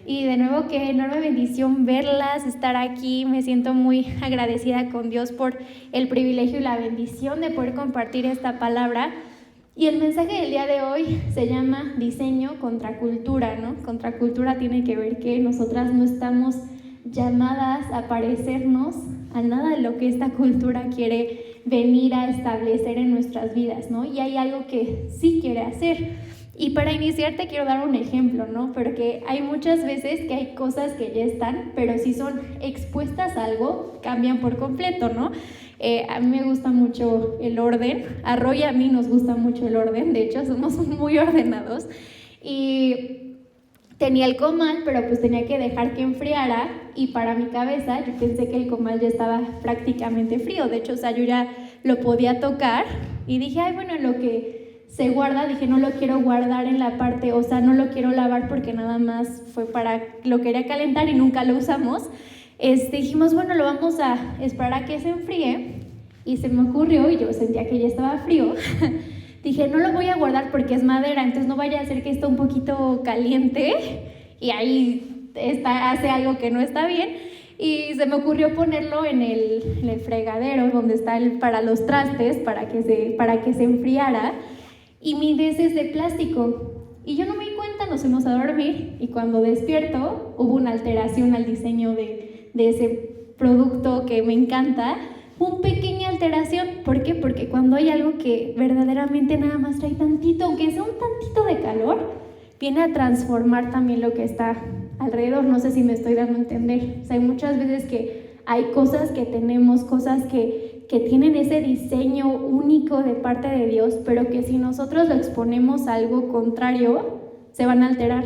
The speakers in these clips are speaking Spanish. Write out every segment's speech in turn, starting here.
Y de nuevo, qué enorme bendición verlas, estar aquí. Me siento muy agradecida con Dios por el privilegio y la bendición de poder compartir esta palabra. Y el mensaje del día de hoy se llama diseño contra cultura, ¿no? Contra cultura tiene que ver que nosotras no estamos llamadas a parecernos a nada de lo que esta cultura quiere venir a establecer en nuestras vidas, ¿no? Y hay algo que sí quiere hacer. Y para iniciar te quiero dar un ejemplo, ¿no? Porque hay muchas veces que hay cosas que ya están, pero si son expuestas a algo, cambian por completo, ¿no? A mí me gusta mucho el orden, a Roy y a mí nos gusta mucho el orden, de hecho somos muy ordenados. Y tenía el comal, pero pues tenía que dejar que enfriara, y para mi cabeza yo pensé que el comal ya estaba prácticamente frío. De hecho, o sea, yo ya lo podía tocar y dije, ay, bueno, en lo que se guarda, dije, no lo quiero guardar en la parte, o sea, no lo quiero lavar porque nada más fue para, lo quería calentar y nunca lo usamos. Dijimos, bueno, lo vamos a esperar a que se enfríe, y se me ocurrió, y yo sentía que ya estaba frío, dije, no lo voy a guardar porque es madera, entonces no vaya a ser que esté un poquito caliente y ahí hace algo que no está bien. Y se me ocurrió ponerlo en el fregadero, donde está para los trastes, para que se enfriara. Y mi mesa es de plástico. Y yo no me di cuenta, nos fuimos a dormir, y cuando despierto hubo una alteración al diseño de ese producto que me encanta. Una pequeña alteración. ¿Por qué? Porque cuando hay algo que verdaderamente nada más trae tantito, aunque sea un tantito de calor, viene a transformar también lo que está alrededor. No sé si me estoy dando a entender. O sea, hay muchas veces que hay cosas que tenemos, cosas que tienen ese diseño único de parte de Dios, pero que si nosotros lo exponemos a algo contrario, se van a alterar.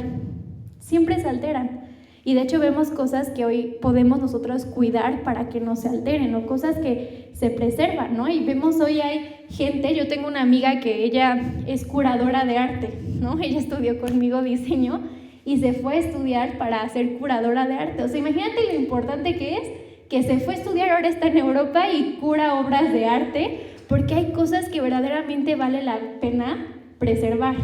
Siempre se alteran. Y de hecho vemos cosas que hoy podemos nosotros cuidar para que no se alteren, o cosas que se preservan, ¿no? Y vemos hoy hay gente, yo tengo una amiga que ella es curadora de arte, ¿no? Ella estudió conmigo diseño y se fue a estudiar para ser curadora de arte. O sea, imagínate lo importante que es, que se fue a estudiar, ahora está en Europa y cura obras de arte, porque hay cosas que verdaderamente vale la pena preservar.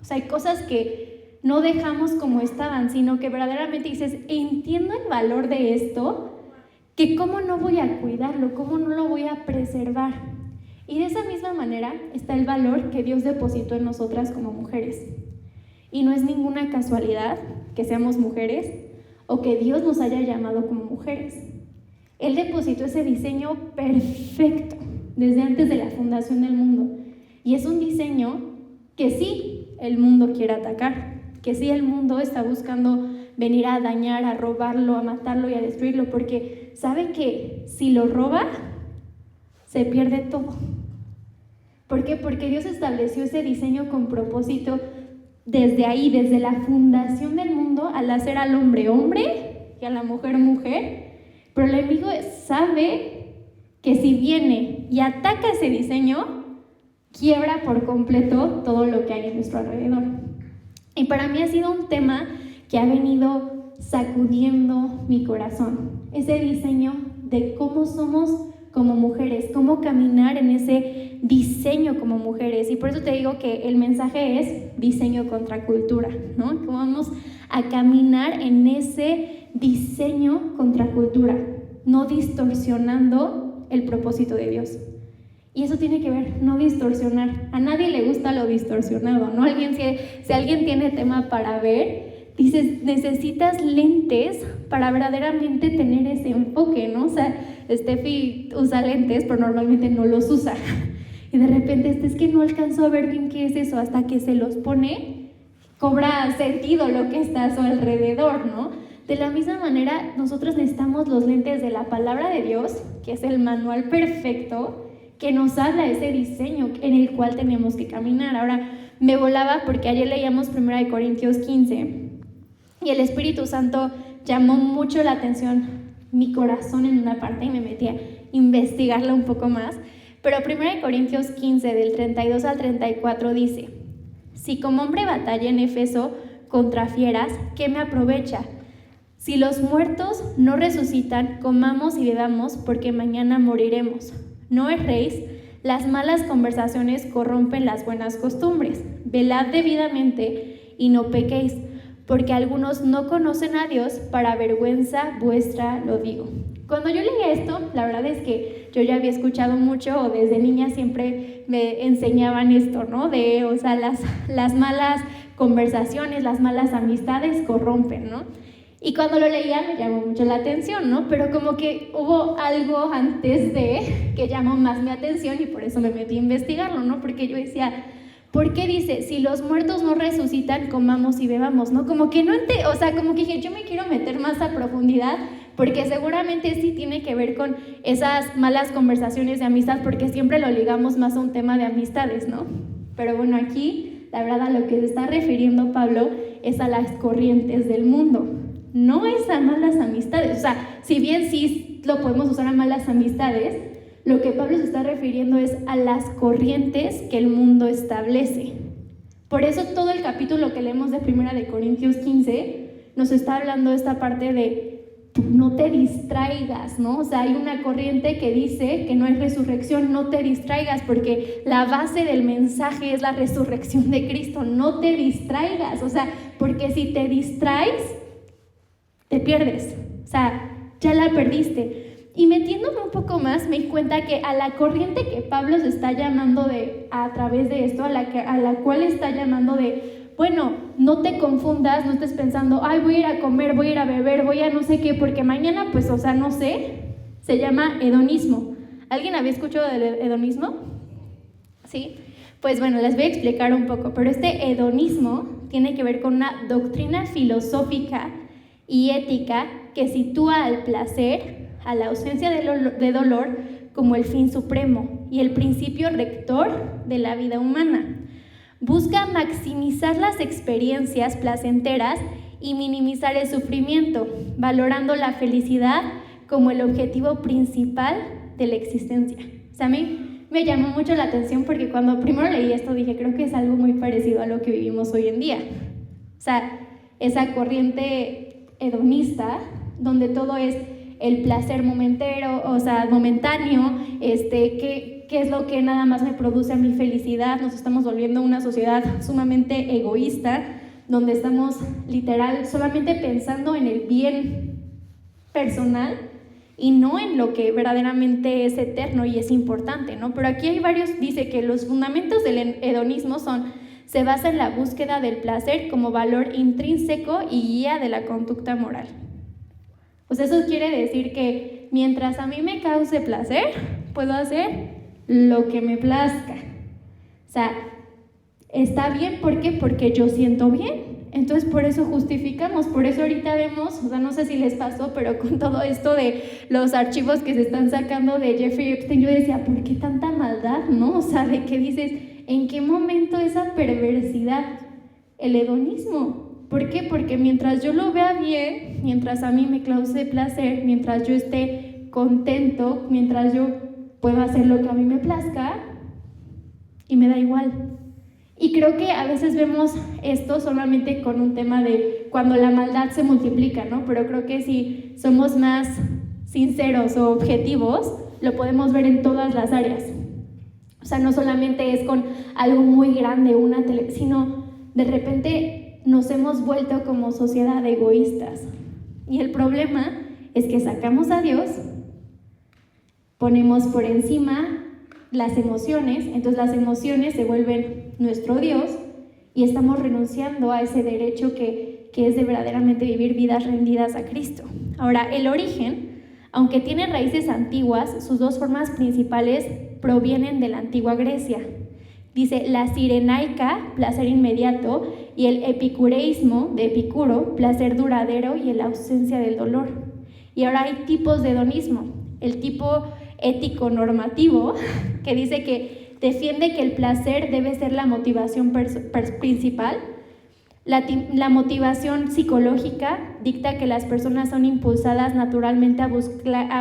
O sea, hay cosas que no dejamos como estaban, sino que verdaderamente dices, entiendo el valor de esto, que cómo no voy a cuidarlo, cómo no lo voy a preservar. Y de esa misma manera está el valor que Dios depositó en nosotras como mujeres. Y no es ninguna casualidad que seamos mujeres o que Dios nos haya llamado como mujeres. Él depositó ese diseño perfecto desde antes de la fundación del mundo. Y es un diseño que sí el mundo quiere atacar, que sí el mundo está buscando venir a dañar, a robarlo, a matarlo y a destruirlo, porque sabe que si lo roba, se pierde todo. ¿Por qué? Porque Dios estableció ese diseño con propósito desde ahí, desde la fundación del mundo, al hacer al hombre hombre y a la mujer mujer. Pero el enemigo sabe que si viene y ataca ese diseño, quiebra por completo todo lo que hay en nuestro alrededor. Y para mí ha sido un tema que ha venido sacudiendo mi corazón, ese diseño de cómo somos como mujeres, cómo caminar en ese diseño como mujeres. Y por eso te digo que el mensaje es diseño contra cultura, ¿no? Cómo vamos a caminar en ese diseño contra cultura, no distorsionando el propósito de Dios. Y eso tiene que ver, no distorsionar. A nadie le gusta lo distorsionado, ¿no? Si alguien tiene tema para ver, dices, necesitas lentes para verdaderamente tener ese enfoque, ¿no? O sea, Steffi usa lentes, pero normalmente no los usa. Y de repente, es que no alcanzó a ver bien qué es eso, hasta que se los pone, cobra sentido lo que está a su alrededor, ¿no? De la misma manera, nosotros necesitamos los lentes de la palabra de Dios, que es el manual perfecto, que nos habla de ese diseño en el cual tenemos que caminar. Ahora, me volaba porque ayer leíamos 1 Corintios 15 y el Espíritu Santo llamó mucho la atención, mi corazón en una parte, y me metí a investigarla un poco más. Pero 1 Corintios 15, del 32 al 34 dice: si como hombre batalla en Éfeso contra fieras, ¿qué me aprovecha? Si los muertos no resucitan, comamos y bebamos, porque mañana moriremos. No erréis, las malas conversaciones corrompen las buenas costumbres. Velad debidamente y no pequéis, porque algunos no conocen a Dios, para vergüenza vuestra lo digo. Cuando yo leía esto, la verdad es que yo ya había escuchado mucho, o desde niña siempre me enseñaban esto, ¿no? O sea, las malas conversaciones, las malas amistades corrompen, ¿no? Y cuando lo leía me llamó mucho la atención, ¿no? Pero como que hubo algo antes de que llamó más mi atención y por eso me metí a investigarlo, ¿no? Porque yo decía, ¿por qué dice, si los muertos no resucitan, comamos y bebamos, ¿no? Como que no o sea, como que dije, yo me quiero meter más a profundidad, porque seguramente sí tiene que ver con esas malas conversaciones de amistad, porque siempre lo ligamos más a un tema de amistades, ¿no? Pero bueno, aquí, la verdad, a lo que se está refiriendo Pablo es a las corrientes del mundo, no es a malas amistades. O sea, si bien sí lo podemos usar a malas amistades, lo que Pablo se está refiriendo es a las corrientes que el mundo establece. Por eso todo el capítulo que leemos de 1 de Corintios 15 nos está hablando de esta parte de no te distraigas, ¿no? O sea, hay una corriente que dice que no hay resurrección, no te distraigas, porque la base del mensaje es la resurrección de Cristo, no te distraigas, o sea, porque si te distraes, te pierdes, o sea, ya la perdiste. Y metiéndome un poco más, me di cuenta que a la corriente que Pablo se está llamando a través de esto, a la cual está llamando bueno, no te confundas, no estés pensando, ay, voy a ir a comer, voy a ir a beber, voy a no sé qué, porque mañana, pues, o sea, no sé, se llama hedonismo. ¿Alguien había escuchado del hedonismo? ¿Sí? Pues bueno, les voy a explicar un poco, pero este hedonismo tiene que ver con una doctrina filosófica y ética que sitúa al placer, a la ausencia de dolor, como el fin supremo y el principio rector de la vida humana. Busca maximizar las experiencias placenteras y minimizar el sufrimiento, valorando la felicidad como el objetivo principal de la existencia. O sea, a mí me llamó mucho la atención porque cuando primero leí esto dije, creo que es algo muy parecido a lo que vivimos hoy en día. O sea, esa corriente hedonista, donde todo es el placer momentáneo, qué es lo que nada más me produce a mi felicidad. Nos estamos volviendo una sociedad sumamente egoísta, donde estamos literal solamente pensando en el bien personal y no en lo que verdaderamente es eterno y es importante, ¿no? Pero aquí hay dice que los fundamentos del hedonismo se basa en la búsqueda del placer como valor intrínseco y guía de la conducta moral. Pues eso quiere decir que mientras a mí me cause placer, puedo hacer lo que me plazca. O sea, está bien, ¿por qué? Porque yo siento bien. Entonces por eso justificamos, por eso ahorita vemos, o sea, no sé si les pasó, pero con todo esto de los archivos que se están sacando de Jeffrey Epstein, yo decía, ¿por qué tanta maldad, no? O sea, de que dices, ¿en qué momento esa perversidad? El hedonismo. ¿Por qué? Porque mientras yo lo vea bien, mientras a mí me cause placer, mientras yo esté contento, mientras yo pueda hacer lo que a mí me plazca, y me da igual. Y creo que a veces vemos esto solamente con un tema de cuando la maldad se multiplica, ¿no? Pero creo que si somos más sinceros o objetivos, lo podemos ver en todas las áreas. O sea, no solamente es con algo muy grande, sino de repente nos hemos vuelto como sociedad egoístas. Y el problema es que sacamos a Dios, ponemos por encima las emociones, entonces las emociones se vuelven nuestro Dios y estamos renunciando a ese derecho que es de verdaderamente vivir vidas rendidas a Cristo. Ahora, el origen, aunque tiene raíces antiguas, sus dos formas principales provienen de la antigua Grecia. Dice la cirenaica, placer inmediato, y el epicureísmo, de Epicuro, placer duradero y la ausencia del dolor. Y ahora hay tipos de hedonismo. El tipo ético-normativo, que dice que defiende que el placer debe ser la motivación principal. La motivación psicológica dicta que las personas son impulsadas naturalmente a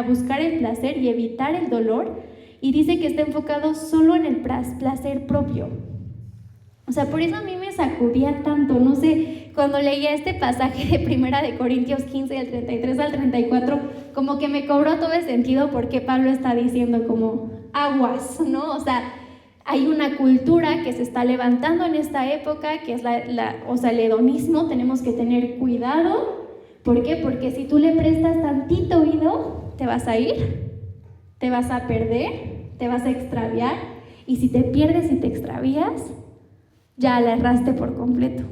buscar el placer y evitar el dolor, y dice que está enfocado solo en el placer propio. O sea, por eso a mí me sacudía tanto, no sé, cuando leía este pasaje de 1 de Corintios 15, del 33 al 34, como que me cobró todo el sentido porque Pablo está diciendo como aguas, ¿no? O sea, Hay una cultura que se está levantando en esta época, que es el hedonismo. Tenemos que tener cuidado. ¿Por qué? Porque si tú le prestas tantito oído, te vas a ir, te vas a perder, te vas a extraviar. Y si te pierdes y te extravías, ya la erraste por completo.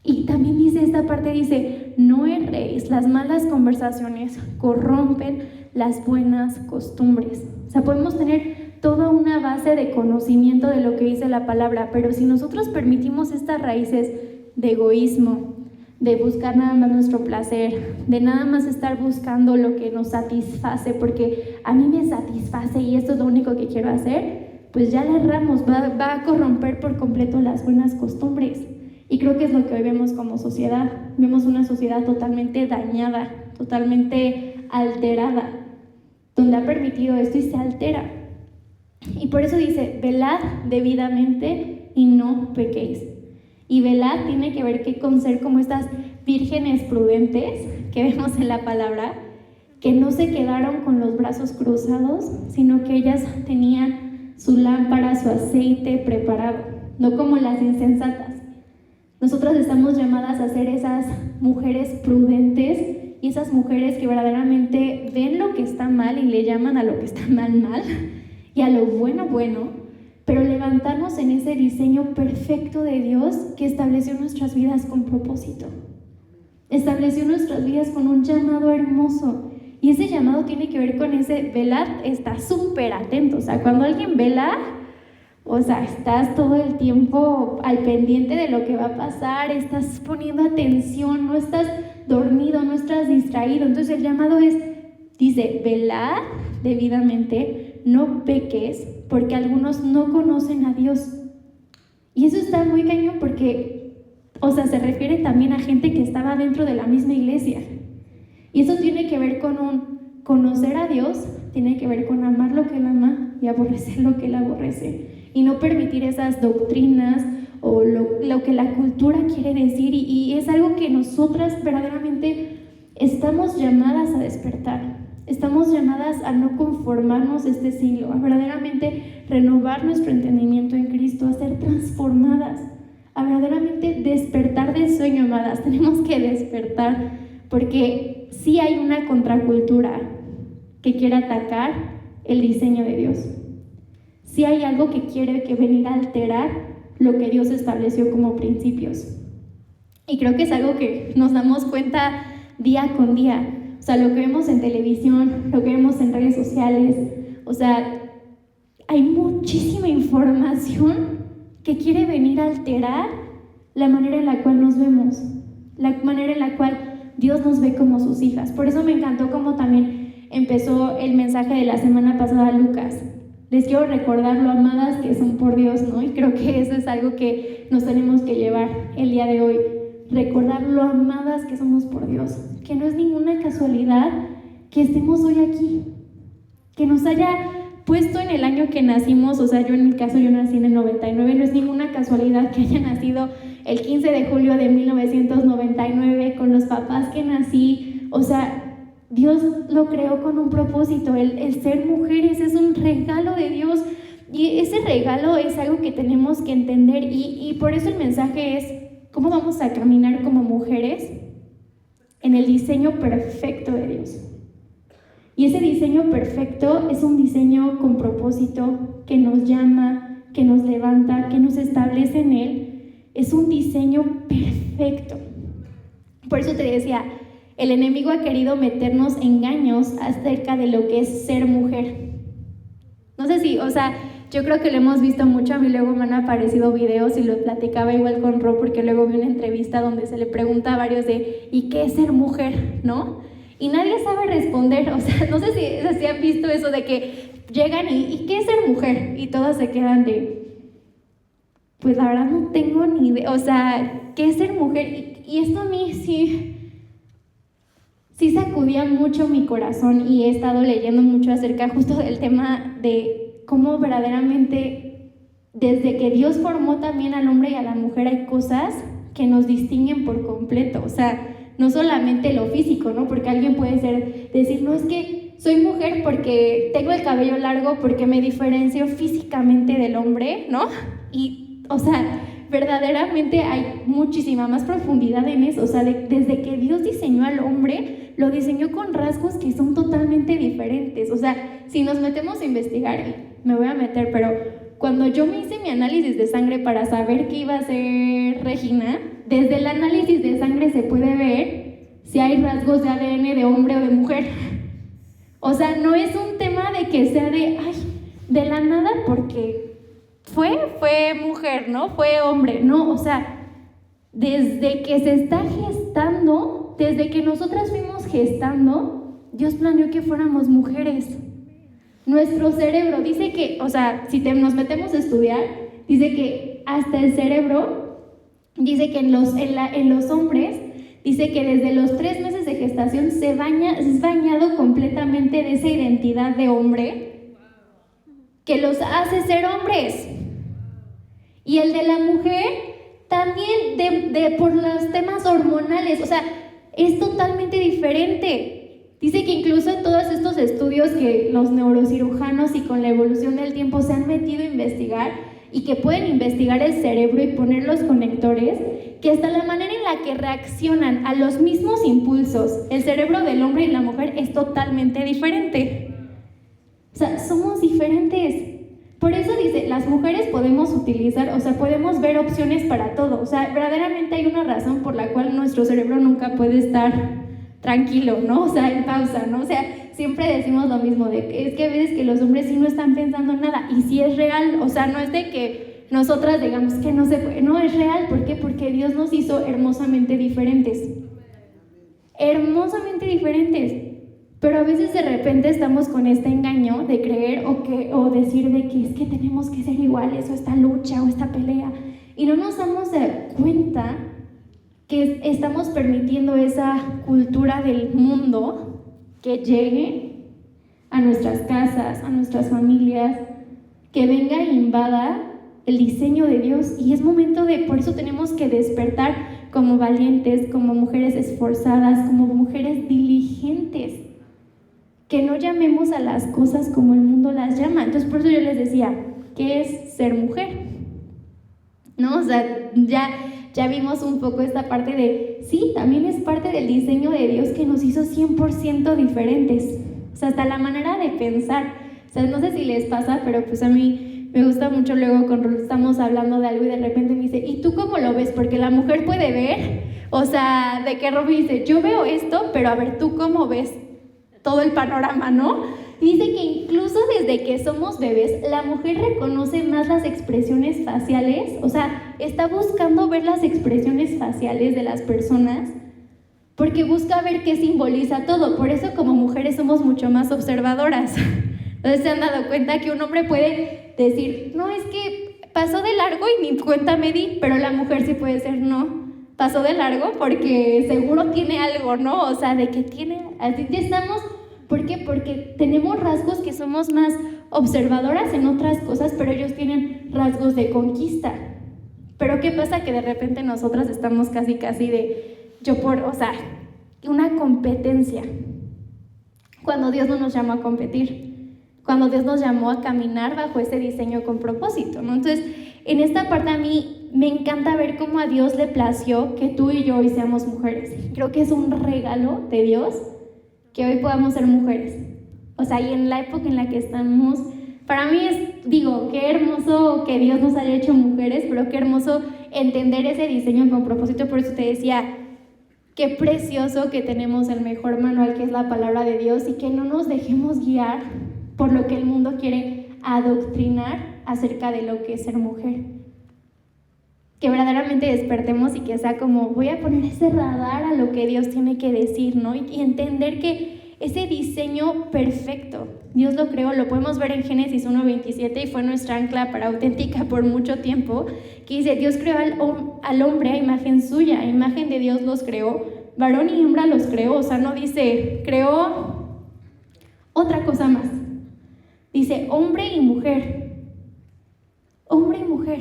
Y también dice esta parte, dice, no erréis, las malas conversaciones corrompen las buenas costumbres. O sea, podemos tener toda una base de conocimiento de lo que dice la palabra, pero si nosotros permitimos estas raíces de egoísmo, de buscar nada más nuestro placer, de nada más estar buscando lo que nos satisface, porque a mí me satisface y esto es lo único que quiero hacer, pues ya la erramos, va a corromper por completo las buenas costumbres. Y creo que es lo que hoy vemos como sociedad. Vemos una sociedad totalmente dañada, totalmente alterada, donde ha permitido esto y se altera. Y por eso dice, velad debidamente y no pequéis. Y velad tiene que ver con ser como estas vírgenes prudentes que vemos en la palabra, que no se quedaron con los brazos cruzados, sino que ellas tenían su lámpara, su aceite preparado, no como las insensatas. Nosotras estamos llamadas a ser esas mujeres prudentes y esas mujeres que verdaderamente ven lo que está mal y le llaman a lo que está mal, y a lo bueno, pero levantarnos en ese diseño perfecto de Dios que estableció nuestras vidas con propósito. Estableció nuestras vidas con un llamado hermoso. Y ese llamado tiene que ver con ese velar, está súper atento. O sea, cuando alguien vela, o sea, estás todo el tiempo al pendiente de lo que va a pasar, estás poniendo atención, no estás dormido, no estás distraído. Entonces el llamado dice, velar debidamente, no peques, porque algunos no conocen a Dios. Y eso está muy cañón porque, o sea, se refiere también a gente que estaba dentro de la misma iglesia. Y eso tiene que ver con conocer a Dios, tiene que ver con amar lo que Él ama y aborrecer lo que Él aborrece. Y no permitir esas doctrinas o lo que la cultura quiere decir. Y es algo que nosotras verdaderamente estamos llamadas a despertar. Estamos llamadas a no conformarnos este siglo, a verdaderamente renovar nuestro entendimiento en Cristo, a ser transformadas, a verdaderamente despertar del sueño, amadas. Tenemos que despertar porque sí hay una contracultura que quiere atacar el diseño de Dios. Sí hay algo que quiere venir a alterar lo que Dios estableció como principios. Y creo que es algo que nos damos cuenta día con día. O sea, lo que vemos en televisión, lo que vemos en redes sociales, o sea, hay muchísima información que quiere venir a alterar la manera en la cual nos vemos, la manera en la cual Dios nos ve como sus hijas. Por eso me encantó como también empezó el mensaje de la semana pasada Lucas. Les quiero recordar lo amadas que son por Dios, ¿no? Y creo que eso es algo que nos tenemos que llevar el día de hoy. Recordar lo amadas que somos por Dios, que no es ninguna casualidad que estemos hoy aquí, que nos haya puesto en el año que nacimos. O sea, yo en mi caso, yo nací en el 99, no es ninguna casualidad que haya nacido el 15 de julio de 1999 con los papás que nací. O sea, Dios lo creó con un propósito. El ser mujeres es un regalo de Dios y ese regalo es algo que tenemos que entender y por eso el mensaje es ¿cómo vamos a caminar como mujeres en el diseño perfecto de Dios? Y ese diseño perfecto es un diseño con propósito que nos llama, que nos levanta, que nos establece en Él. Es un diseño perfecto. Por eso te decía, el enemigo ha querido meternos engaños acerca de lo que es ser mujer. No sé si, o sea, yo creo que lo hemos visto mucho. A mí luego me han aparecido videos y lo platicaba igual con Ro, porque luego vi una entrevista donde se le pregunta a varios de ¿y qué es ser mujer? ¿No? Y nadie sabe responder. O sea, no sé si han visto eso de que llegan y ¿qué es ser mujer? Y todas se quedan de pues la verdad no tengo ni idea. O sea, ¿qué es ser mujer? Y esto a mí sí sacudía mucho mi corazón y he estado leyendo mucho acerca justo del tema de cómo verdaderamente desde que Dios formó también al hombre y a la mujer hay cosas que nos distinguen por completo. O sea, no solamente lo físico, ¿no? Porque alguien puede decir, no, es que soy mujer porque tengo el cabello largo, porque me diferencio físicamente del hombre, ¿no? Y, o sea, verdaderamente hay muchísima más profundidad en eso. O sea, desde que Dios diseñó al hombre, lo diseñó con rasgos que son totalmente diferentes. O sea, si nos metemos a investigar, me voy a meter, pero cuando yo me hice mi análisis de sangre para saber qué iba a ser Regina, desde el análisis de sangre se puede ver si hay rasgos de ADN de hombre o de mujer. O sea, no es un tema de que sea de la nada porque fue mujer, ¿no? Fue hombre, ¿no? O sea, desde que se está gestando, desde que nosotras fuimos gestando, Dios planeó que fuéramos mujeres. Nuestro cerebro dice que, o sea, si nos metemos a estudiar, dice que hasta el cerebro, dice que en los hombres, dice que desde los 3 meses de gestación es bañado completamente de esa identidad de hombre que los hace ser hombres. Y el de la mujer también por los temas hormonales, o sea, es totalmente diferente. Dice que incluso en todos estos estudios que los neurocirujanos y con la evolución del tiempo se han metido a investigar y que pueden investigar el cerebro y poner los conectores, que hasta la manera en la que reaccionan a los mismos impulsos, el cerebro del hombre y la mujer es totalmente diferente. O sea, somos diferentes. Por eso dice, las mujeres podemos utilizar, o sea, podemos ver opciones para todo. O sea, verdaderamente hay una razón por la cual nuestro cerebro nunca puede estar tranquilo, ¿no? O sea, en pausa, ¿no? O sea, siempre decimos lo mismo, es que a veces que los hombres sí no están pensando en nada, y sí es real, o sea, no es de que nosotras digamos que no se puede, no, es real. ¿Por qué? Porque Dios nos hizo hermosamente diferentes. Hermosamente diferentes. Pero a veces de repente estamos con este engaño de creer o decir de que es que tenemos que ser iguales, o esta lucha o esta pelea, y no nos damos cuenta que estamos permitiendo esa cultura del mundo que llegue a nuestras casas, a nuestras familias, que venga e invada el diseño de Dios. Y es momento por eso tenemos que despertar como valientes, como mujeres esforzadas, como mujeres diligentes, que no llamemos a las cosas como el mundo las llama. Entonces por eso yo les decía, ¿qué es ser mujer? ¿No? O sea, ya vimos un poco esta parte de, sí, también es parte del diseño de Dios que nos hizo 100% diferentes. O sea, hasta la manera de pensar. O sea, no sé si les pasa, pero pues a mí me gusta mucho luego cuando estamos hablando de algo y de repente me dice, ¿y tú cómo lo ves? Porque la mujer puede ver, o sea, de que Robbie dice, yo veo esto, pero a ver, ¿tú cómo ves todo el panorama, no? Dice que incluso desde que somos bebés, la mujer reconoce más las expresiones faciales, o sea, está buscando ver las expresiones faciales de las personas, porque busca ver qué simboliza todo. Por eso como mujeres somos mucho más observadoras. Entonces se han dado cuenta que un hombre puede decir, no, es que pasó de largo y ni cuenta me di, pero la mujer sí puede decir, no, pasó de largo porque seguro tiene algo, ¿no? O sea, de que tiene, así que estamos. ¿Por qué? Porque tenemos rasgos que somos más observadoras en otras cosas, pero ellos tienen rasgos de conquista. Pero ¿qué pasa? Que de repente nosotras estamos casi o sea, una competencia. Cuando Dios no nos llamó a competir, cuando Dios nos llamó a caminar bajo ese diseño con propósito, ¿no? Entonces, en esta parte a mí me encanta ver cómo a Dios le plació que tú y yo hoy seamos mujeres. Creo que es un regalo de Dios que hoy podamos ser mujeres. O sea, y en la época en la que estamos, para mí qué hermoso que Dios nos haya hecho mujeres, pero qué hermoso entender ese diseño con propósito. Por eso te decía, qué precioso que tenemos el mejor manual, que es la palabra de Dios, y que no nos dejemos guiar por lo que el mundo quiere adoctrinar acerca de lo que es ser mujer. Que verdaderamente despertemos y que sea como, voy a poner ese radar a lo que Dios tiene que decir, ¿no? Y entender que ese diseño perfecto, Dios lo creó, lo podemos ver en Génesis 1:27 y fue nuestra ancla para Auténtica por mucho tiempo, que dice, Dios creó al hombre a imagen suya, a imagen de Dios los creó, varón y hembra los creó. O sea, no dice, creó otra cosa más, dice hombre y mujer, hombre y mujer.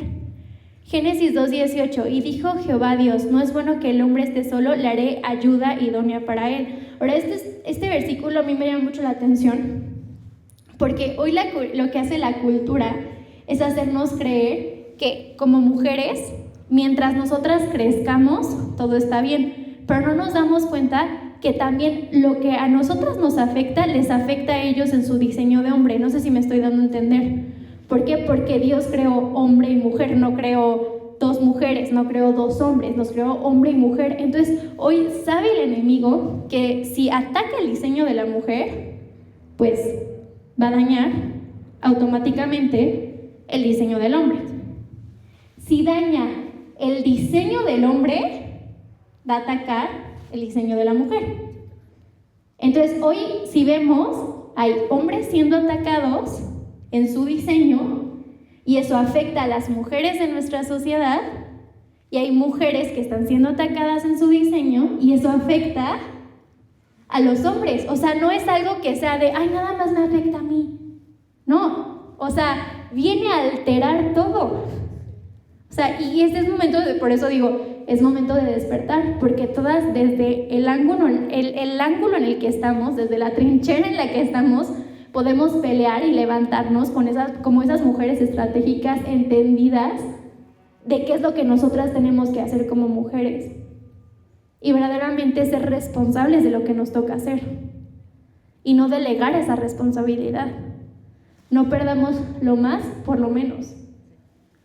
Génesis 2:18, y dijo Jehová Dios, no es bueno que el hombre esté solo, le haré ayuda idónea para él. Ahora, este versículo a mí me llama mucho la atención, porque hoy lo que hace la cultura es hacernos creer que como mujeres, mientras nosotras crezcamos, todo está bien, pero no nos damos cuenta que también lo que a nosotras nos afecta, les afecta a ellos en su diseño de hombre. No sé si me estoy dando a entender. ¿Por qué? Porque Dios creó hombre y mujer, no creó dos mujeres, no creó dos hombres, nos creó hombre y mujer. Entonces, hoy sabe el enemigo que si ataca el diseño de la mujer, pues va a dañar automáticamente el diseño del hombre. Si daña el diseño del hombre, va a atacar el diseño de la mujer. Entonces, hoy si vemos, hay hombres siendo atacados en su diseño, y eso afecta a las mujeres de nuestra sociedad, y hay mujeres que están siendo atacadas en su diseño, y eso afecta a los hombres. O sea, no es algo que sea de, ay, nada más me afecta a mí. No, o sea, viene a alterar todo. O sea, y este es momento por eso digo, es momento de despertar, porque todas desde el ángulo en el que estamos, desde la trinchera en la que estamos, podemos pelear y levantarnos como esas mujeres estratégicas entendidas de qué es lo que nosotras tenemos que hacer como mujeres y verdaderamente ser responsables de lo que nos toca hacer y no delegar esa responsabilidad. No perdamos lo más por lo menos,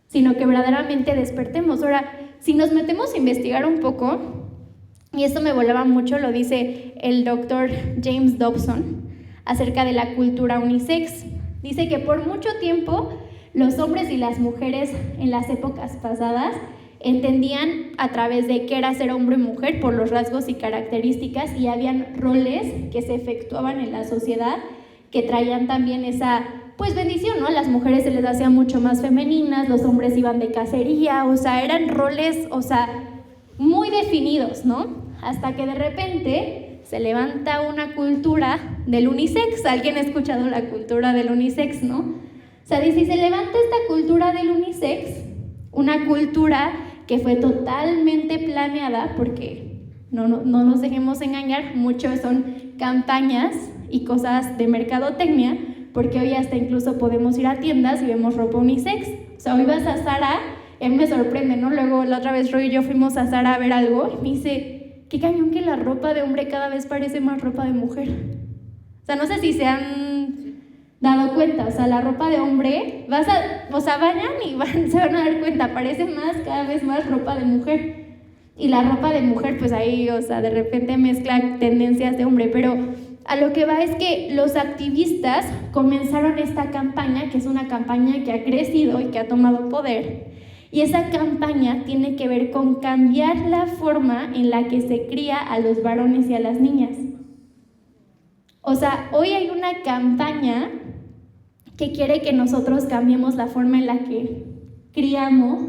sino que verdaderamente despertemos. Ahora, si nos metemos a investigar un poco, y esto me volaba mucho, lo dice el doctor James Dobson, acerca de la cultura unisex. Dice que por mucho tiempo los hombres y las mujeres en las épocas pasadas entendían a través de qué era ser hombre y mujer por los rasgos y características, y habían roles que se efectuaban en la sociedad que traían también esa bendición, ¿no? Las mujeres se les hacía mucho más femeninas, los hombres iban de cacería, o sea, eran roles, muy definidos, ¿no? Hasta que de repente se levanta una cultura del unisex. ¿Alguien ha escuchado la cultura del unisex, no? O sea, dice, se levanta esta cultura del unisex, una cultura que fue totalmente planeada, porque no nos dejemos engañar, mucho son campañas y cosas de mercadotecnia, porque hoy hasta incluso podemos ir a tiendas y vemos ropa unisex. O sea, hoy vas a Zara, me sorprende, ¿no? Luego la otra vez Roy y yo fuimos a Zara a ver algo y me dice, qué cañón que la ropa de hombre cada vez parece más ropa de mujer. O sea, no sé si se han dado cuenta, o sea, la ropa de hombre, vayan y se van a dar cuenta, parece cada vez más ropa de mujer. Y la ropa de mujer, pues ahí, de repente mezcla tendencias de hombre, pero a lo que va es que los activistas comenzaron esta campaña, que es una campaña que ha crecido y que ha tomado poder. Y esa campaña tiene que ver con cambiar la forma en la que se cría a los varones y a las niñas. O sea, hoy hay una campaña que quiere que nosotros cambiemos la forma en la que criamos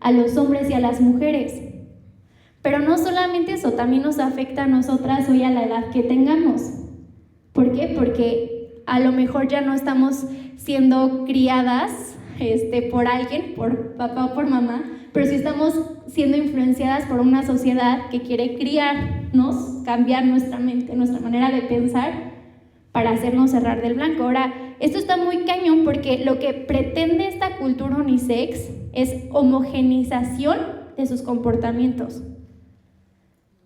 a los hombres y a las mujeres. Pero no solamente eso, también nos afecta a nosotras hoy a la edad que tengamos. ¿Por qué? Porque a lo mejor ya no estamos siendo criadas por alguien, por papá o por mamá, pero sí estamos siendo influenciadas por una sociedad que quiere criarnos, cambiar nuestra mente, nuestra manera de pensar para hacernos cerrar del blanco. Ahora, esto está muy cañón porque lo que pretende esta cultura unisex es homogenización de sus comportamientos.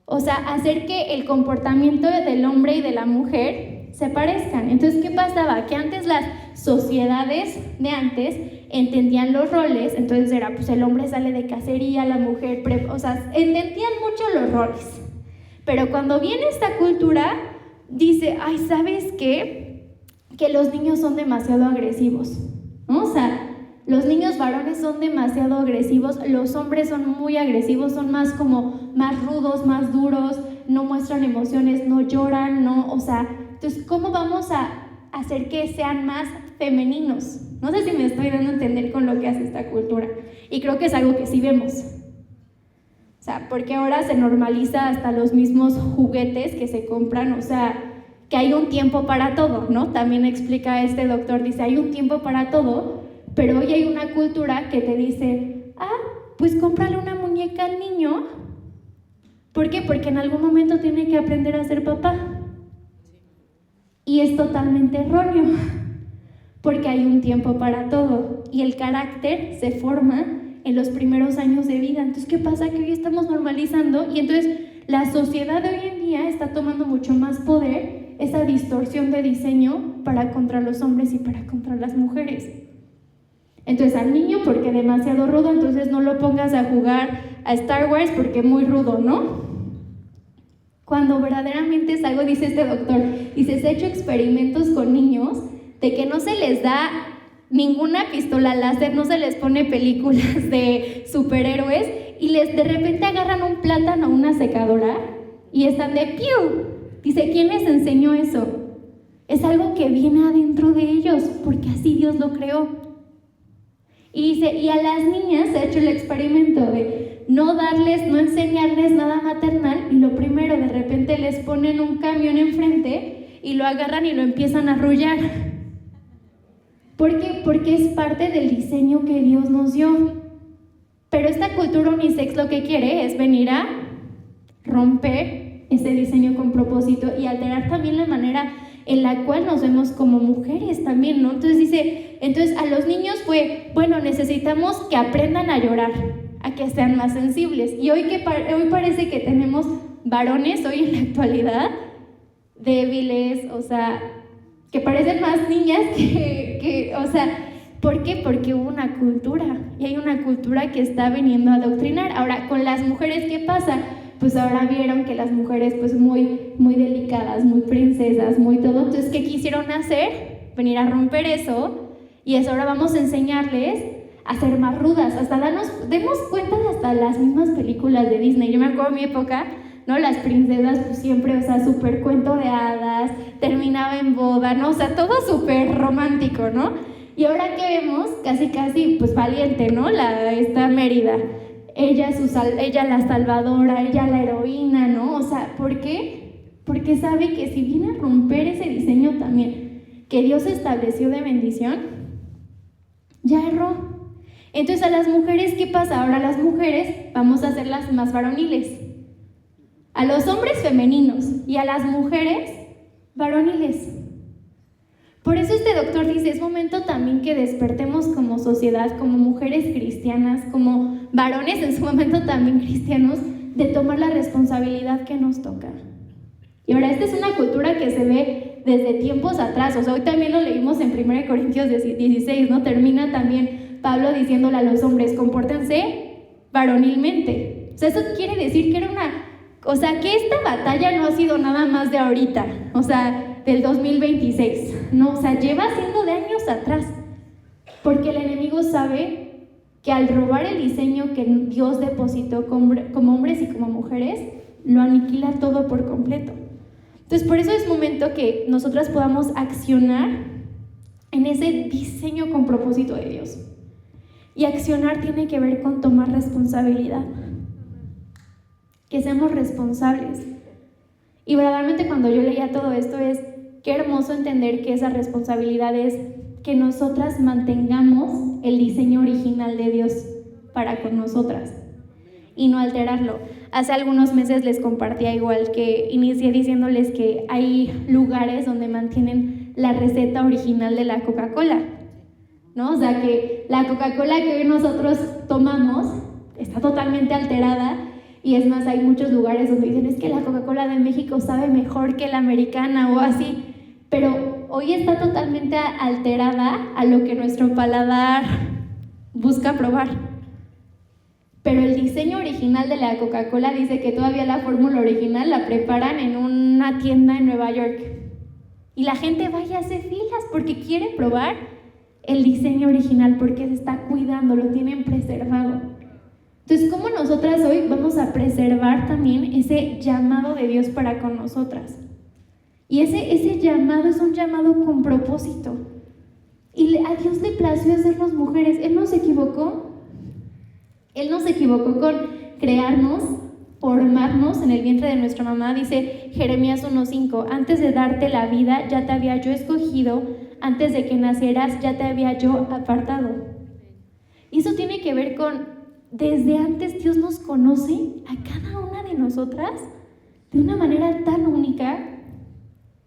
O sea, hacer que el comportamiento del hombre y de la mujer se parezcan. Entonces, ¿qué pasaba? Que antes las sociedades de antes entendían los roles, entonces era, el hombre sale de cacería, la mujer, entendían mucho los roles. Pero cuando viene esta cultura, dice, ay, ¿sabes qué? Que los niños son demasiado agresivos, ¿no? O sea, los niños varones son demasiado agresivos, los hombres son muy agresivos, son más rudos, más duros, no muestran emociones, no lloran, entonces, ¿cómo vamos a hacer que sean más femeninos? No sé si me estoy dando a entender con lo que hace esta cultura, y creo que es algo que sí vemos. O sea, porque ahora se normaliza hasta los mismos juguetes que se compran, que hay un tiempo para todo, ¿no? También explica este doctor, dice, hay un tiempo para todo, pero hoy hay una cultura que te dice, pues cómprale una muñeca al niño. ¿Por qué? Porque en algún momento tiene que aprender a ser papá. Y es totalmente erróneo, porque hay un tiempo para todo y el carácter se forma en los primeros años de vida. Entonces, ¿qué pasa? Que hoy estamos normalizando y entonces la sociedad de hoy en día está tomando mucho más poder, esa distorsión de diseño para contra los hombres y para contra las mujeres. Entonces al niño porque demasiado rudo, entonces no lo pongas a jugar a Star Wars porque muy rudo, ¿no? Cuando verdaderamente es algo, dice este doctor, dice, se ha hecho experimentos con niños de que no se les da ninguna pistola láser, no se les pone películas de superhéroes y de repente agarran un plátano o una secadora y están de ¡piu! Dice, ¿quién les enseñó eso? Es algo que viene adentro de ellos, porque así Dios lo creó. Y dice, y a las niñas se ha hecho el experimento de no enseñarles nada maternal, y lo primero, de repente les ponen un camión enfrente y lo agarran y lo empiezan a arrullar. ¿Por qué? Porque es parte del diseño que Dios nos dio. Pero esta cultura unisex lo que quiere es venir a romper ese diseño con propósito y alterar también la manera en la cual nos vemos como mujeres también, ¿no? Entonces dice, a los niños fue, bueno, necesitamos que aprendan a llorar, a que sean más sensibles. Y hoy parece que tenemos varones, hoy en la actualidad, débiles, o sea, que parecen más niñas o sea, ¿por qué? Porque hubo una cultura, y hay una cultura que está viniendo a adoctrinar. Ahora, con las mujeres, ¿qué pasa? Pues ahora vieron que las mujeres, pues muy, muy delicadas, muy princesas, muy todo. Entonces, ¿qué quisieron hacer? Venir a romper eso, y eso ahora vamos a enseñarles a ser más rudas. Hasta demos cuenta de hasta las mismas películas de Disney. Yo me acuerdo en mi época, ¿no? Las princesas, pues siempre, o sea, súper cuento de hadas, terminaba en boda, ¿no? O sea, todo súper romántico, ¿no? Y ahora que vemos, casi, pues valiente, ¿no? Esta Mérida. Ella la salvadora, ella la heroína, ¿no? O sea, ¿por qué? Porque sabe que si viene a romper ese diseño también que Dios estableció de bendición, ya erró. Entonces a las mujeres, ¿qué pasa? Ahora las mujeres vamos a hacerlas más varoniles. A los hombres femeninos y a las mujeres varoniles. Por eso este doctor dice, es momento también que despertemos como sociedad, como mujeres cristianas, como varones en su momento también cristianos, de tomar la responsabilidad que nos toca. Y ahora, esta es una cultura que se ve desde tiempos atrás. O sea, hoy también lo leímos en 1 Corintios 16, ¿no? Termina también Pablo diciéndole a los hombres, compórtense varonilmente. O sea, eso quiere decir que que esta batalla no ha sido nada más de ahorita, o sea, del 2026, no, o sea, lleva siendo de años atrás, porque el enemigo sabe que al robar el diseño que Dios depositó como hombres y como mujeres, lo aniquila todo por completo. Entonces, por eso es momento que nosotras podamos accionar en ese diseño con propósito de Dios. Y accionar tiene que ver con tomar responsabilidad. Que seamos responsables. Y verdaderamente cuando yo leía todo esto es, qué hermoso entender que esa responsabilidad es que nosotras mantengamos el diseño original de Dios para con nosotras y no alterarlo. Hace algunos meses les compartía igual que inicié diciéndoles que hay lugares donde mantienen la receta original de la Coca-Cola, ¿no? O sea que la Coca-Cola que hoy nosotros tomamos está totalmente alterada. Y es más, hay muchos lugares donde dicen, es que la Coca-Cola de México sabe mejor que la americana o así. Pero hoy está totalmente alterada a lo que nuestro paladar busca probar. Pero el diseño original de la Coca-Cola dice que todavía la fórmula original la preparan en una tienda en Nueva York. Y la gente va y hace filas porque quiere probar el diseño original, porque se está cuidando, lo tienen preservado. Entonces, ¿cómo nosotras hoy vamos a preservar también ese llamado de Dios para con nosotras? Y ese llamado es un llamado con propósito. Y a Dios le plació hacernos mujeres. Él no se equivocó. Él no se equivocó con crearnos, formarnos en el vientre de nuestra mamá. Dice Jeremías 1:5, antes de darte la vida ya te había yo escogido, antes de que nacieras ya te había yo apartado. Y eso tiene que ver con desde antes Dios nos conoce a cada una de nosotras de una manera tan única.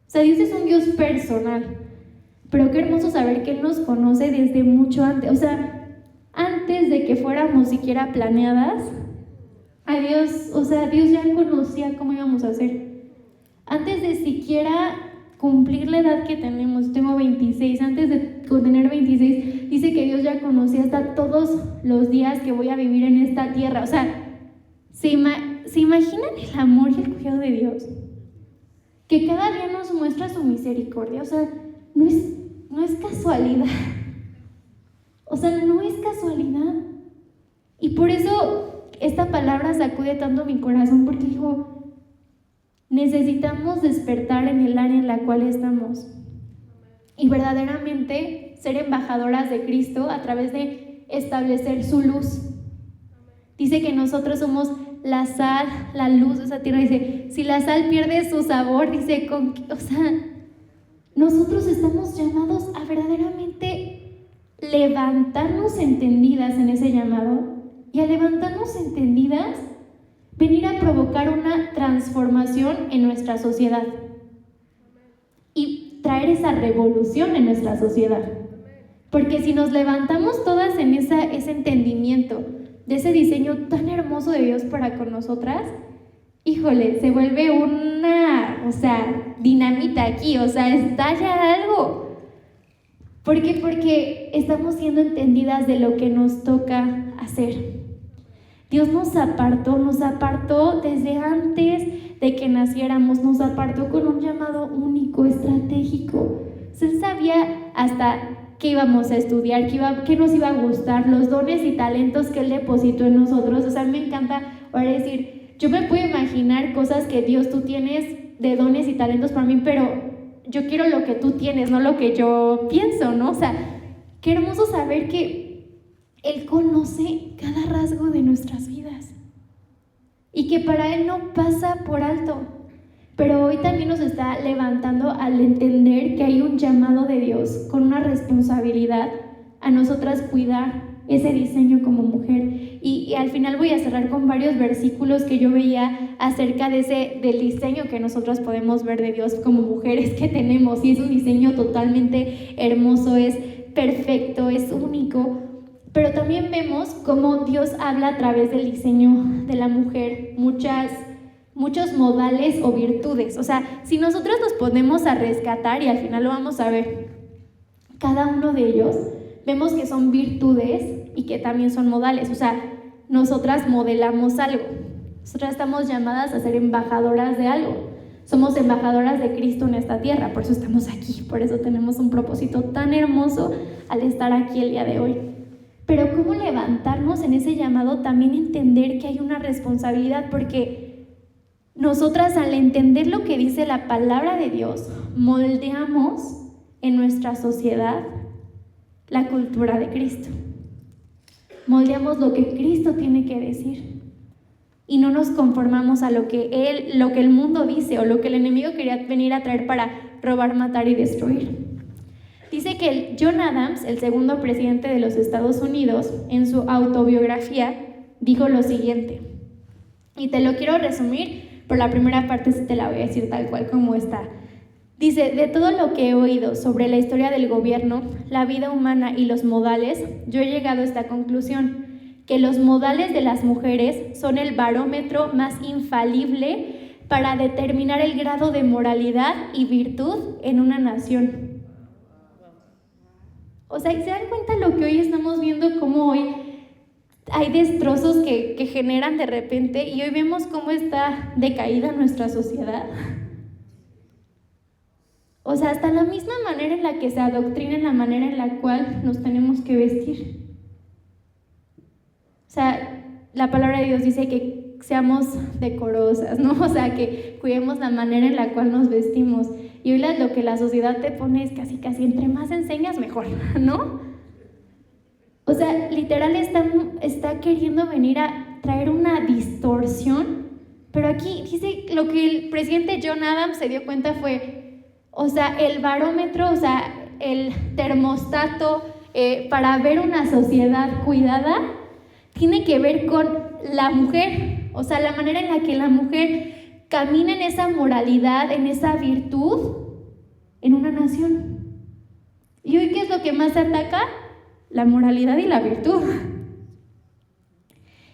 O sea, Dios es un Dios personal, pero qué hermoso saber que Él nos conoce desde mucho antes. O sea, antes de que fuéramos siquiera planeadas, a Dios, o sea, Dios ya conocía cómo íbamos a hacer. Antes de siquiera cumplir la edad que tenemos, tengo 26, antes de tener 26, dice que Dios ya conocía hasta todos los días que voy a vivir en esta tierra. O sea, ¿se imaginan el amor y el cuidado de Dios? Que cada día nos muestra su misericordia. O sea, no es casualidad. O sea, no es casualidad. Y por eso esta palabra sacude tanto mi corazón, porque digo, necesitamos despertar en el área en la cual estamos y verdaderamente ser embajadoras de Cristo a través de establecer su luz. Dice que nosotros somos la sal, la luz de esa tierra. Dice, si la sal pierde su sabor, dice, o sea, nosotros estamos llamados a verdaderamente levantarnos entendidas en ese llamado, y al levantarnos entendidas, venir a provocar una transformación en nuestra sociedad y traer esa revolución en nuestra sociedad. Porque si nos levantamos todas en ese entendimiento de ese diseño tan hermoso de Dios para con nosotras, híjole, se vuelve una, o sea, dinamita aquí, o sea, estalla algo. ¿Por qué? Porque estamos siendo entendidas de lo que nos toca hacer. Dios nos apartó desde antes de que naciéramos, nos apartó con un llamado único, estratégico. Él sabía hasta qué íbamos a estudiar, qué nos iba a gustar, los dones y talentos que Él depositó en nosotros. O sea, me encanta ahora decir, yo me puedo imaginar cosas que Dios, tú tienes de dones y talentos para mí, pero yo quiero lo que tú tienes, no lo que yo pienso, ¿no? O sea, qué hermoso saber que Él conoce cada rasgo de nuestras vidas y que para Él no pasa por alto. Pero hoy también nos está levantando al entender que hay un llamado de Dios con una responsabilidad a nosotras cuidar ese diseño como mujer. Y al final voy a cerrar con varios versículos que yo veía acerca del diseño que nosotros podemos ver de Dios como mujeres que tenemos. Y es un diseño totalmente hermoso, es perfecto, es único. Pero también vemos cómo Dios habla a través del diseño de la mujer, muchos modales o virtudes. O sea, si nosotros nos ponemos a rescatar, y al final lo vamos a ver, cada uno de ellos, vemos que son virtudes y que también son modales. O sea, nosotras modelamos algo. Nosotras estamos llamadas a ser embajadoras de algo. Somos embajadoras de Cristo en esta tierra, por eso estamos aquí, por eso tenemos un propósito tan hermoso al estar aquí el día de hoy. Pero cómo levantarnos en ese llamado, también entender que hay una responsabilidad, porque nosotras al entender lo que dice la palabra de Dios, moldeamos en nuestra sociedad la cultura de Cristo. Moldeamos lo que Cristo tiene que decir y no nos conformamos a lo que el mundo dice o lo que el enemigo quería venir a traer para robar, matar y destruir. Dice que John Adams, el segundo presidente de los Estados Unidos, en su autobiografía, dijo lo siguiente, y te lo quiero resumir, por la primera parte te la voy a decir tal cual como está. Dice, de todo lo que he oído sobre la historia del gobierno, la vida humana y los modales, yo he llegado a esta conclusión, que los modales de las mujeres son el barómetro más infalible para determinar el grado de moralidad y virtud en una nación. O sea, ¿se dan cuenta lo que hoy estamos viendo? Cómo hoy hay destrozos que generan de repente, y hoy vemos cómo está decaída nuestra sociedad. O sea, hasta la misma manera en la que se adoctrina, en la manera en la cual nos tenemos que vestir. O sea, la palabra de Dios dice que seamos decorosas, ¿no? O sea, que cuidemos la manera en la cual nos vestimos. Y hoy lo que la sociedad te pone es casi entre más enseñas mejor, ¿no? O sea, literal está queriendo venir a traer una distorsión, pero aquí dice lo que el presidente John Adams se dio cuenta fue, o sea, el barómetro, o sea, el termostato para ver una sociedad cuidada tiene que ver con la mujer, o sea, la manera en la que la mujer camina en esa moralidad, en esa virtud, en una nación. ¿Y hoy qué es lo que más se ataca? La moralidad y la virtud.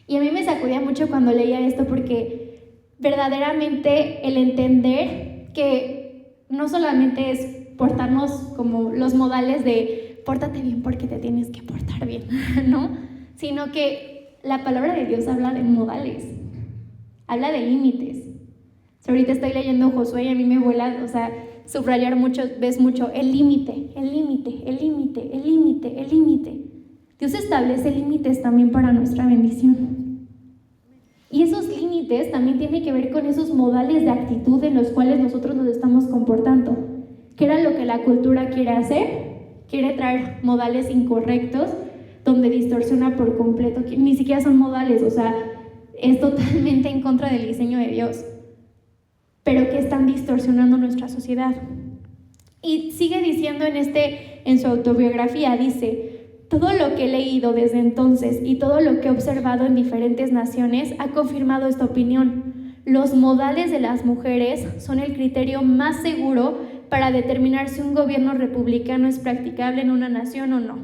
Y a mí me sacudía mucho cuando leía esto, porque verdaderamente el entender que no solamente es portarnos como los modales de pórtate bien porque te tienes que portar bien, ¿no? Sino que la palabra de Dios habla de modales, habla de límites. Ahorita estoy leyendo Josué y a mí me vuela, o sea, subrayar mucho, ves mucho el límite, el límite, el límite, el límite, el límite. Dios establece límites también para nuestra bendición. Y esos límites también tienen que ver con esos modales de actitud en los cuales nosotros nos estamos comportando. ¿Qué era lo que la cultura quiere hacer? Quiere traer modales incorrectos, donde distorsiona por completo, que ni siquiera son modales, o sea, es totalmente en contra del diseño de Dios, pero que están distorsionando nuestra sociedad. Y sigue diciendo en su autobiografía, dice: todo lo que he leído desde entonces y todo lo que he observado en diferentes naciones ha confirmado esta opinión. Los modales de las mujeres son el criterio más seguro para determinar si un gobierno republicano es practicable en una nación o no.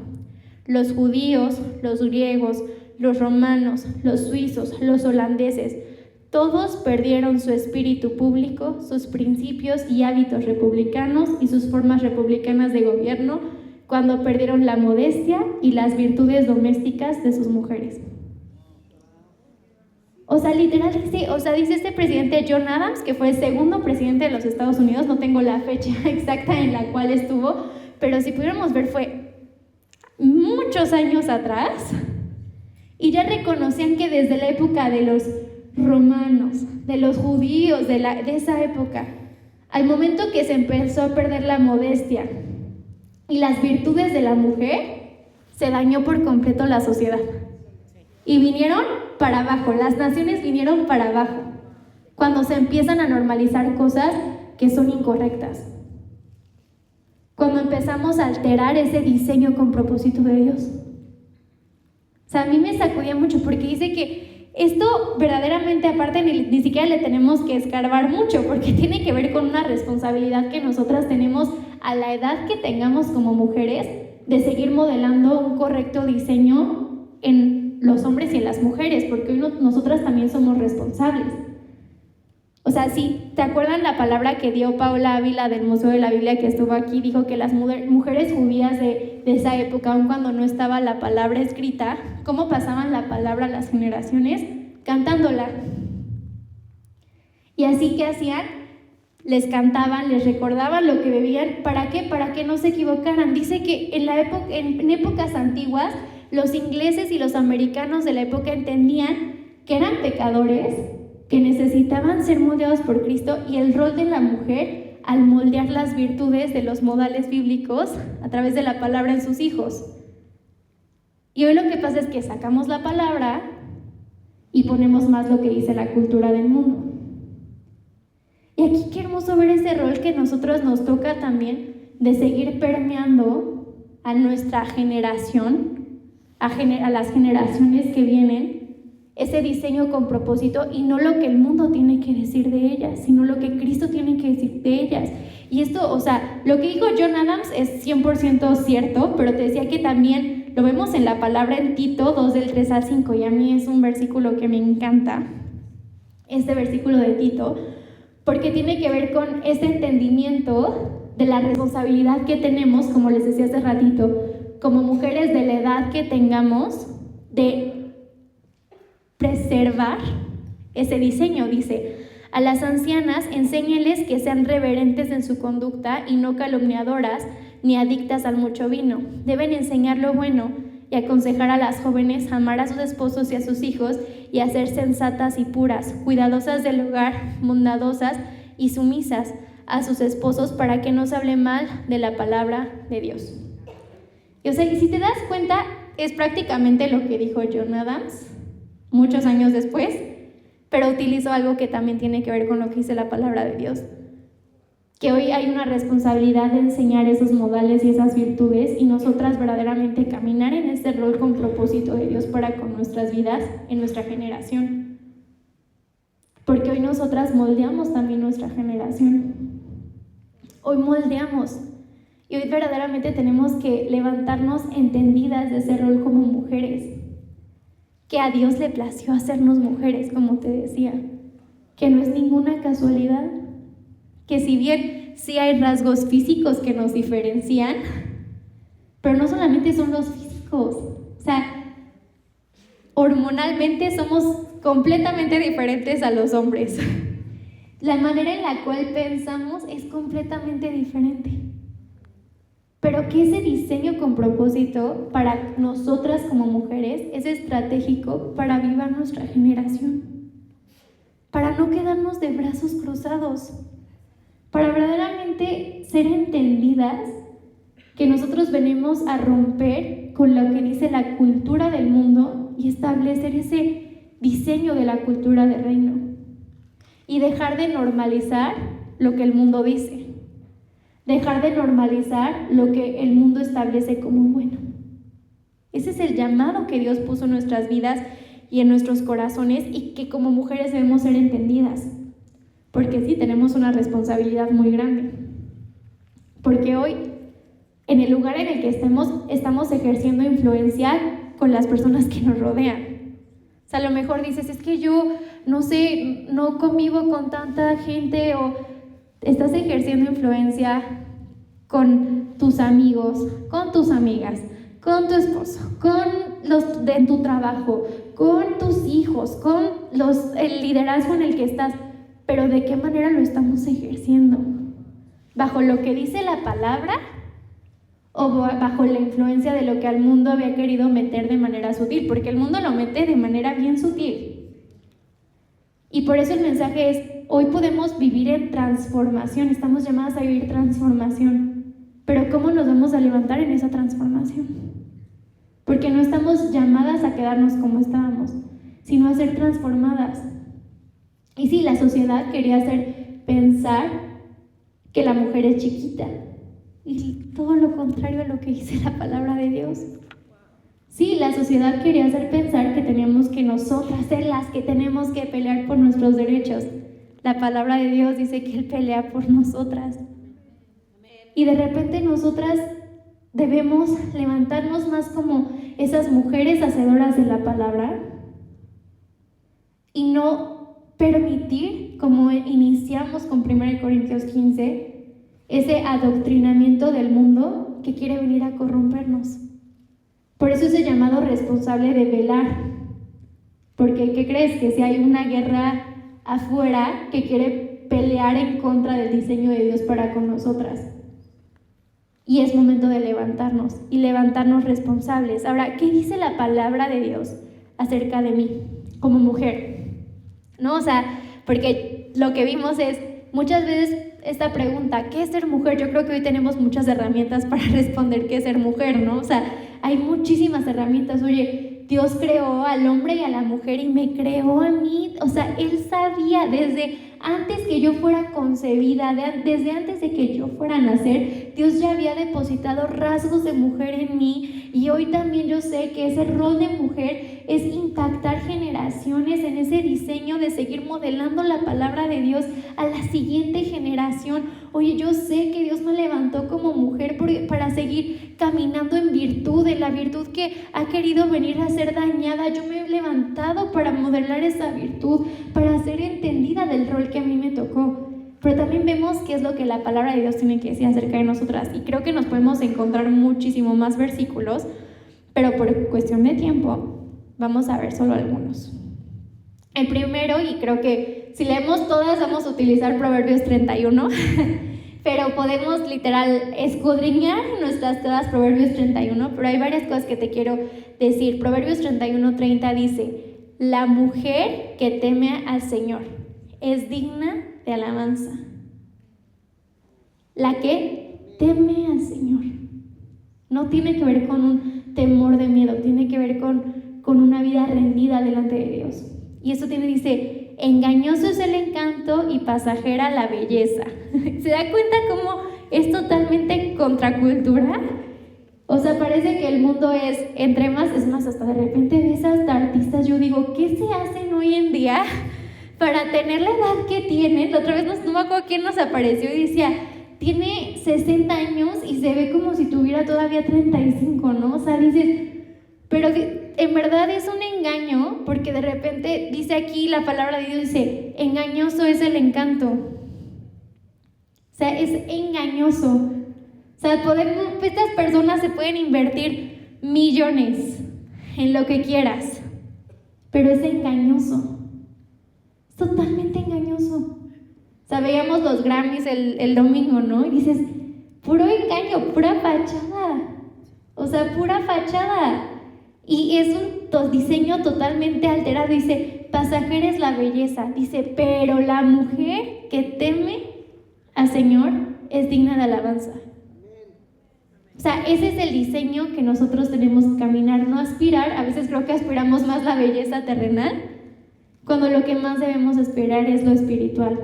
Los judíos, los griegos, los romanos, los suizos, los holandeses, todos perdieron su espíritu público, sus principios y hábitos republicanos y sus formas republicanas de gobierno cuando perdieron la modestia y las virtudes domésticas de sus mujeres. O sea, literal, dice este presidente John Adams, que fue el segundo presidente de los Estados Unidos, no tengo la fecha exacta en la cual estuvo, pero si pudiéramos ver fue muchos años atrás, y ya reconocían que desde la época de los romanos, de los judíos, de esa época, al momento que se empezó a perder la modestia y las virtudes de la mujer, se dañó por completo la sociedad. Y vinieron para abajo, las naciones vinieron para abajo, cuando se empiezan a normalizar cosas que son incorrectas. Cuando empezamos a alterar ese diseño con propósito de Dios. O sea, a mí me sacudía mucho porque dice que esto verdaderamente, aparte, ni siquiera le tenemos que escarbar mucho, porque tiene que ver con una responsabilidad que nosotras tenemos a la edad que tengamos como mujeres, de seguir modelando un correcto diseño en los hombres y en las mujeres, porque hoy nosotras también somos responsables. O sea, si te acuerdan la palabra que dio Paula Ávila del Museo de la Biblia, que estuvo aquí, dijo que las mujeres judías de esa época, aun cuando no estaba la palabra escrita, ¿cómo pasaban la palabra a las generaciones? Cantándola. Y así que hacían, les cantaban, les recordaban lo que bebían. ¿Para qué? Para que no se equivocaran. Dice que en épocas antiguas, los ingleses y los americanos de la época entendían que eran pecadores, que necesitaban ser moldeados por Cristo, y el rol de la mujer al moldear las virtudes de los modales bíblicos a través de la palabra en sus hijos. Y hoy lo que pasa es que sacamos la palabra y ponemos más lo que dice la cultura del mundo. Y aquí qué hermoso ver ese rol que nosotros nos toca también, de seguir permeando a nuestra generación, a las generaciones que vienen, ese diseño con propósito, y no lo que el mundo tiene que decir de ellas, sino lo que Cristo tiene que decir de ellas. Y esto, o sea, lo que dijo John Adams es 100% cierto, pero te decía que también lo vemos en la palabra en Tito 2 del 3 al 5, y a mí es un versículo que me encanta, este versículo de Tito, porque tiene que ver con este entendimiento de la responsabilidad que tenemos, como les decía hace ratito, como mujeres de la edad que tengamos, de preservar ese diseño. Dice: a las ancianas enséñeles que sean reverentes en su conducta y no calumniadoras ni adictas al mucho vino. Deben enseñar lo bueno y aconsejar a las jóvenes a amar a sus esposos y a sus hijos, y a ser sensatas y puras, cuidadosas del hogar, bondadosas y sumisas a sus esposos, para que no se hable mal de la palabra de Dios. Y, o sea, si te das cuenta, es prácticamente lo que dijo John Adams muchos años después, pero utilizó algo que también tiene que ver con lo que dice la palabra de Dios. que hoy hay una responsabilidad de enseñar esos modales y esas virtudes y nosotras verdaderamente caminar en este rol con propósito de Dios para con nuestras vidas en nuestra generación. Porque hoy nosotras moldeamos también nuestra generación. Hoy moldeamos y hoy verdaderamente tenemos que levantarnos entendidas de ese rol como mujeres. Que a Dios le plació hacernos mujeres, como te decía. Que no es ninguna casualidad. Que si bien sí hay rasgos físicos que nos diferencian, pero no solamente son los físicos, o sea, hormonalmente somos completamente diferentes a los hombres. La manera en la cual pensamos es completamente diferente. Pero que ese diseño con propósito para nosotras como mujeres es estratégico para avivar nuestra generación, para no quedarnos de brazos cruzados, para verdaderamente ser entendidas que nosotros venimos a romper con lo que dice la cultura del mundo y establecer ese diseño de la cultura del reino y dejar de normalizar lo que el mundo dice, dejar de normalizar lo que el mundo establece como bueno. Ese es el llamado que Dios puso en nuestras vidas y en nuestros corazones y que como mujeres debemos ser entendidas. Porque sí, tenemos una responsabilidad muy grande. Porque hoy, en el lugar en el que estamos ejerciendo influencia con las personas que nos rodean. O sea, a lo mejor dices, es que yo, no sé, no convivo con tanta gente, o estás ejerciendo influencia con tus amigos, con tus amigas, con tu esposo, con los de tu trabajo, con tus hijos, con el liderazgo en el que estás. Pero ¿de qué manera lo estamos ejerciendo? ¿Bajo lo que dice la palabra o bajo la influencia de lo que al mundo había querido meter de manera sutil? Porque el mundo lo mete de manera bien sutil. Y por eso el mensaje es, hoy podemos vivir en transformación, estamos llamadas a vivir transformación. Pero ¿cómo nos vamos a levantar en esa transformación? Porque no estamos llamadas a quedarnos como estábamos, sino a ser transformadas. Y sí, la sociedad quería hacer pensar que la mujer es chiquita, y todo lo contrario a lo que dice la palabra de Dios. Sí, la sociedad quería hacer pensar que teníamos que nosotras ser las que tenemos que pelear por nuestros derechos. La palabra de Dios dice que Él pelea por nosotras. Y de repente nosotras debemos levantarnos más como esas mujeres hacedoras de la palabra y no permitir, como iniciamos con 1 Corintios 15, ese adoctrinamiento del mundo que quiere venir a corrompernos. Por eso ese llamado responsable de velar. Porque, ¿qué crees? Que si hay una guerra afuera que quiere pelear en contra del diseño de Dios para con nosotras. Y es momento de levantarnos y levantarnos responsables. Ahora, ¿qué dice la palabra de Dios acerca de mí como mujer? ¿No? O sea, porque lo que vimos es muchas veces esta pregunta, ¿qué es ser mujer? Yo creo que hoy tenemos muchas herramientas para responder qué es ser mujer, ¿no? O sea, hay muchísimas herramientas. Oye, Dios creó al hombre y a la mujer y me creó a mí. O sea, Él sabía desde antes que yo fuera concebida, desde antes de que yo fuera a nacer, Dios ya había depositado rasgos de mujer en mí. Y hoy también yo sé que ese rol de mujer es impactar generaciones en ese diseño de seguir modelando la palabra de Dios a la siguiente generación. Oye, yo sé que Dios me levantó como mujer para seguir caminando en virtud, en la virtud que ha querido venir a ser dañada. Yo me he levantado para modelar esa virtud, para ser entendida del rol que a mí me tocó. Pero también vemos qué es lo que la palabra de Dios tiene que decir acerca de nosotras. Y creo que nos podemos encontrar muchísimo más versículos, pero por cuestión de tiempo vamos a ver solo algunos. El primero, y creo que si leemos todas vamos a utilizar Proverbios 31, pero podemos literal escudriñar nuestras todas Proverbios 31, pero hay varias cosas que te quiero decir. Proverbios 31:30 dice, la mujer que teme al Señor es digna de alabanza. La que teme al Señor. No tiene que ver con un temor de miedo, tiene que ver con una vida rendida delante de Dios. Y eso dice, engañoso es el encanto y pasajera la belleza. ¿Se da cuenta cómo es totalmente contracultura? O sea, parece que el mundo es, entre más, es más, hasta de repente ves hasta artistas, yo digo, ¿qué se hacen hoy en día para tener la edad que tienen? La otra vez no me acuerdo quién nos apareció y decía, tiene 60 años y se ve como si tuviera todavía 35, ¿no? O sea, dices, pero en verdad es un engaño, porque de repente dice aquí la palabra de Dios, dice, engañoso es el encanto. O sea, es engañoso. O sea, estas personas se pueden invertir millones en lo que quieras, pero es engañoso. Es totalmente engañoso. O sea, veíamos los Grammys el domingo, ¿no? Y dices, puro engaño, pura fachada. O sea, pura fachada. Y es un diseño totalmente alterado. Dice, pasajera es la belleza. Dice, pero la mujer que teme al Señor es digna de alabanza. O sea, ese es el diseño que nosotros tenemos que caminar, no aspirar. A veces creo que aspiramos más la belleza terrenal, cuando lo que más debemos aspirar es lo espiritual.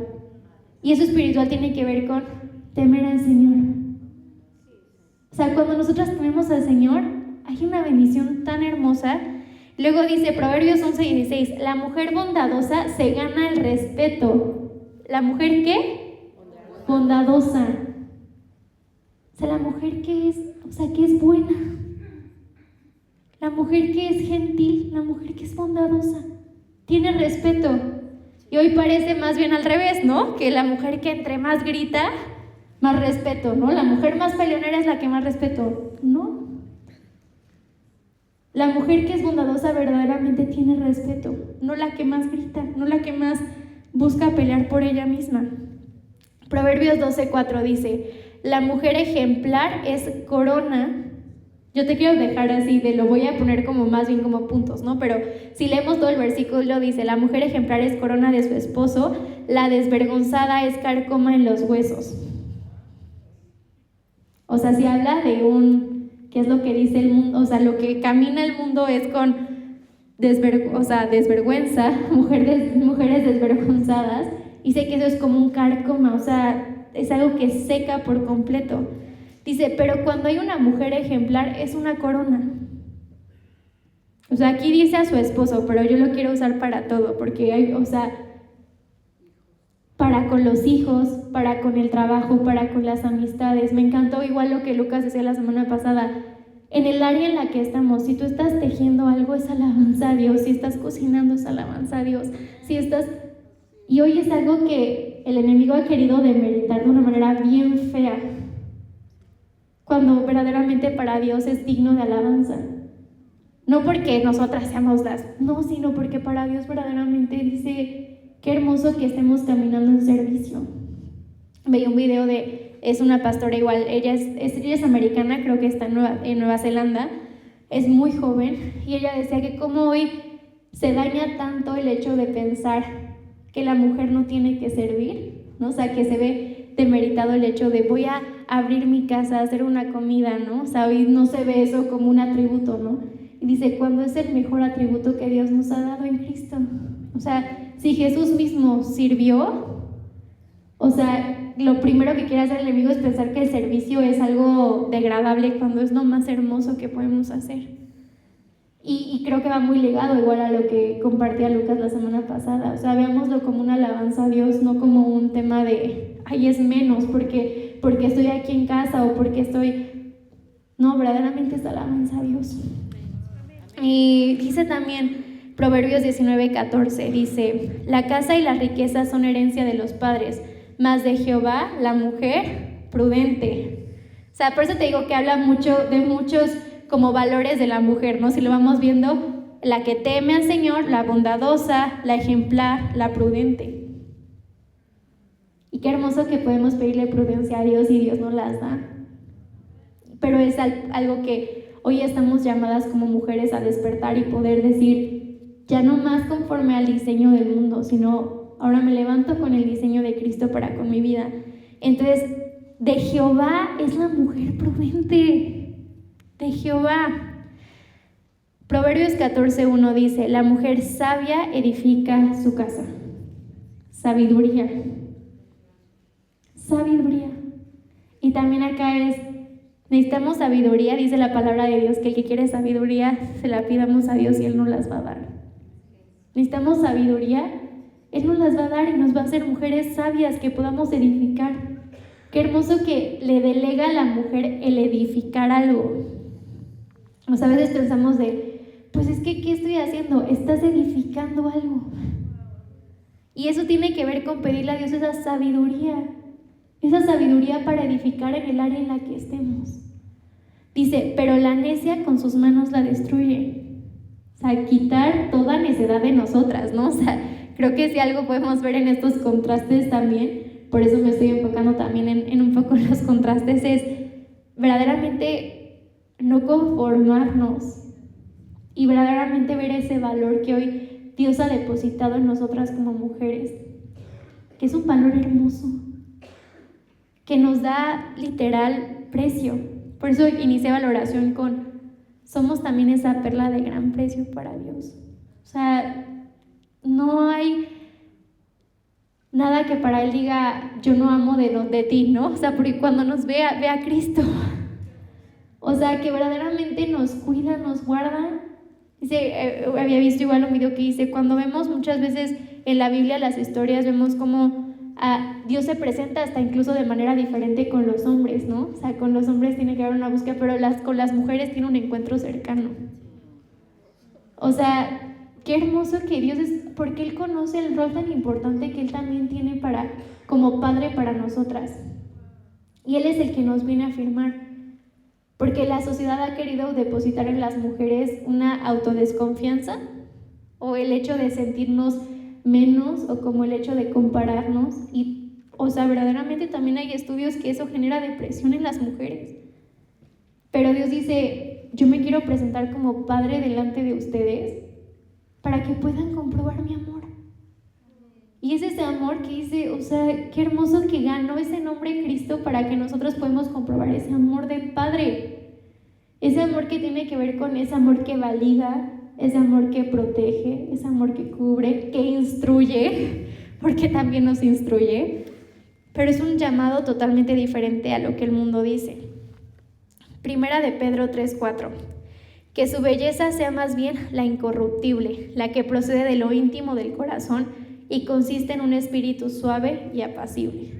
Y eso espiritual tiene que ver con temer al Señor. O sea, cuando nosotros tememos al Señor, hay una bendición tan hermosa. Luego dice Proverbios 11:16, la mujer bondadosa se gana el respeto. ¿La mujer qué? Bondadosa. O sea, la mujer que es buena, la mujer que es gentil, la mujer que es bondadosa, tiene respeto. Y hoy parece más bien al revés, ¿no? Que la mujer que entre más grita, más respeto, ¿no? La mujer más peleonera es la que más respeto, ¿no? La mujer que es bondadosa verdaderamente tiene respeto, no la que más grita, no la que más busca pelear por ella misma. Proverbios 12:4 dice, la mujer ejemplar es corona. Yo te quiero dejar así, lo voy a poner como más bien como puntos, ¿no? Pero si leemos todo el versículo, dice, la mujer ejemplar es corona de su esposo, la desvergonzada es carcoma en los huesos. O sea, si habla de ¿qué es lo que dice el mundo? O sea, lo que camina el mundo es con desvergüenza, mujeres desvergonzadas, y sé que eso es como un carcoma, o sea, es algo que seca por completo. Dice, pero cuando hay una mujer ejemplar es una corona. O sea, aquí dice a su esposo, pero yo lo quiero usar para todo, porque hay, o sea, para con los hijos, para con el trabajo, para con las amistades. Me encantó igual lo que Lucas decía la semana pasada. En el área en la que estamos, si tú estás tejiendo algo es alabanza a Dios, si estás cocinando es alabanza a Dios, si estás... Y hoy es algo que el enemigo ha querido demeritar de una manera bien fea, cuando verdaderamente para Dios es digno de alabanza. No porque nosotras seamos no, sino porque para Dios verdaderamente dice, qué hermoso que estemos caminando en servicio. Veía un video es una pastora igual, ella es americana, creo que está en Nueva Zelanda, es muy joven, y ella decía que como hoy se daña tanto el hecho de pensar que la mujer no tiene que servir, ¿no? O sea, que se ve demeritado el hecho de voy a abrir mi casa, hacer una comida, ¿no? O sea, hoy no se ve eso como un atributo, ¿no? Y dice, cuando es el mejor atributo que Dios nos ha dado en Cristo. O sea, si Jesús mismo sirvió, o sea, lo primero que quiere hacer el enemigo es pensar que el servicio es algo degradable cuando es lo más hermoso que podemos hacer. Y creo que va muy ligado igual a lo que compartía Lucas la semana pasada. O sea, veámoslo como una alabanza a Dios, no como un tema de, ay, es menos porque estoy aquí en casa o porque estoy... No, verdaderamente es alabanza a Dios. Y dice también Proverbios 19:14, dice, la casa y las riquezas son herencia de los padres, mas de Jehová la mujer prudente. O sea, por eso te digo que habla mucho de muchos como valores de la mujer, ¿no? Si lo vamos viendo, la que teme al Señor, la bondadosa, la ejemplar, la prudente. Y qué hermoso que podemos pedirle prudencia a Dios y Dios nos las da. Pero es algo que hoy estamos llamadas como mujeres a despertar y poder decir, ya no más conforme al diseño del mundo, sino ahora me levanto con el diseño de Cristo para con mi vida. Entonces, de Jehová es la mujer prudente. De Jehová. Proverbios 14:1 dice, la mujer sabia edifica su casa. sabiduría. Sabiduría. Y también acá necesitamos sabiduría, dice la palabra de Dios, que el que quiere sabiduría se la pidamos a Dios y Él nos las va a dar. Necesitamos sabiduría, Él nos las va a dar y nos va a hacer mujeres sabias que podamos edificar. Qué hermoso que le delega a la mujer el edificar algo. O sea, a veces pensamos pues es que, ¿qué estoy haciendo? Estás edificando algo. Y eso tiene que ver con pedirle a Dios esa sabiduría para edificar en el área en la que estemos. Dice, pero la necia con sus manos la destruye. O sea, quitar toda necedad de nosotras, ¿no? O sea, creo que si algo podemos ver en estos contrastes también, por eso me estoy enfocando también en un poco los contrastes, es verdaderamente no conformarnos y verdaderamente ver ese valor que hoy Dios ha depositado en nosotras como mujeres, que es un valor hermoso, que nos da literal precio. Por eso inicié la oración somos también esa perla de gran precio para Dios. O sea, no hay nada que para Él diga, yo no amo de ti, ¿no? O sea, porque cuando nos ve a Cristo. O sea, que verdaderamente nos cuida, nos guarda. Dice, había visto igual un video que dice, cuando vemos muchas veces en la Biblia las historias, vemos cómo Dios se presenta hasta incluso de manera diferente con los hombres, ¿no? O sea, con los hombres tiene que haber una búsqueda, pero con las mujeres tiene un encuentro cercano. O sea, qué hermoso que Dios porque Él conoce el rol tan importante que Él también tiene como Padre para nosotras. Y Él es el que nos viene a afirmar. Porque la sociedad ha querido depositar en las mujeres una autodesconfianza o el hecho de sentirnos menos o como el hecho de compararnos y, o sea, verdaderamente también hay estudios que eso genera depresión en las mujeres. Pero Dios dice, yo me quiero presentar como Padre delante de ustedes para que puedan comprobar mi amor. Y es ese amor que dice, o sea, qué hermoso que ganó ese nombre Cristo para que nosotros podamos comprobar ese amor de Padre. Ese amor que tiene que ver con ese amor que valida, ese amor que protege, ese amor que cubre, que instruye, porque también nos instruye. Pero es un llamado totalmente diferente a lo que el mundo dice. Primera de Pedro 3:4. Que su belleza sea más bien la incorruptible, la que procede de lo íntimo del corazón y consiste en un espíritu suave y apacible.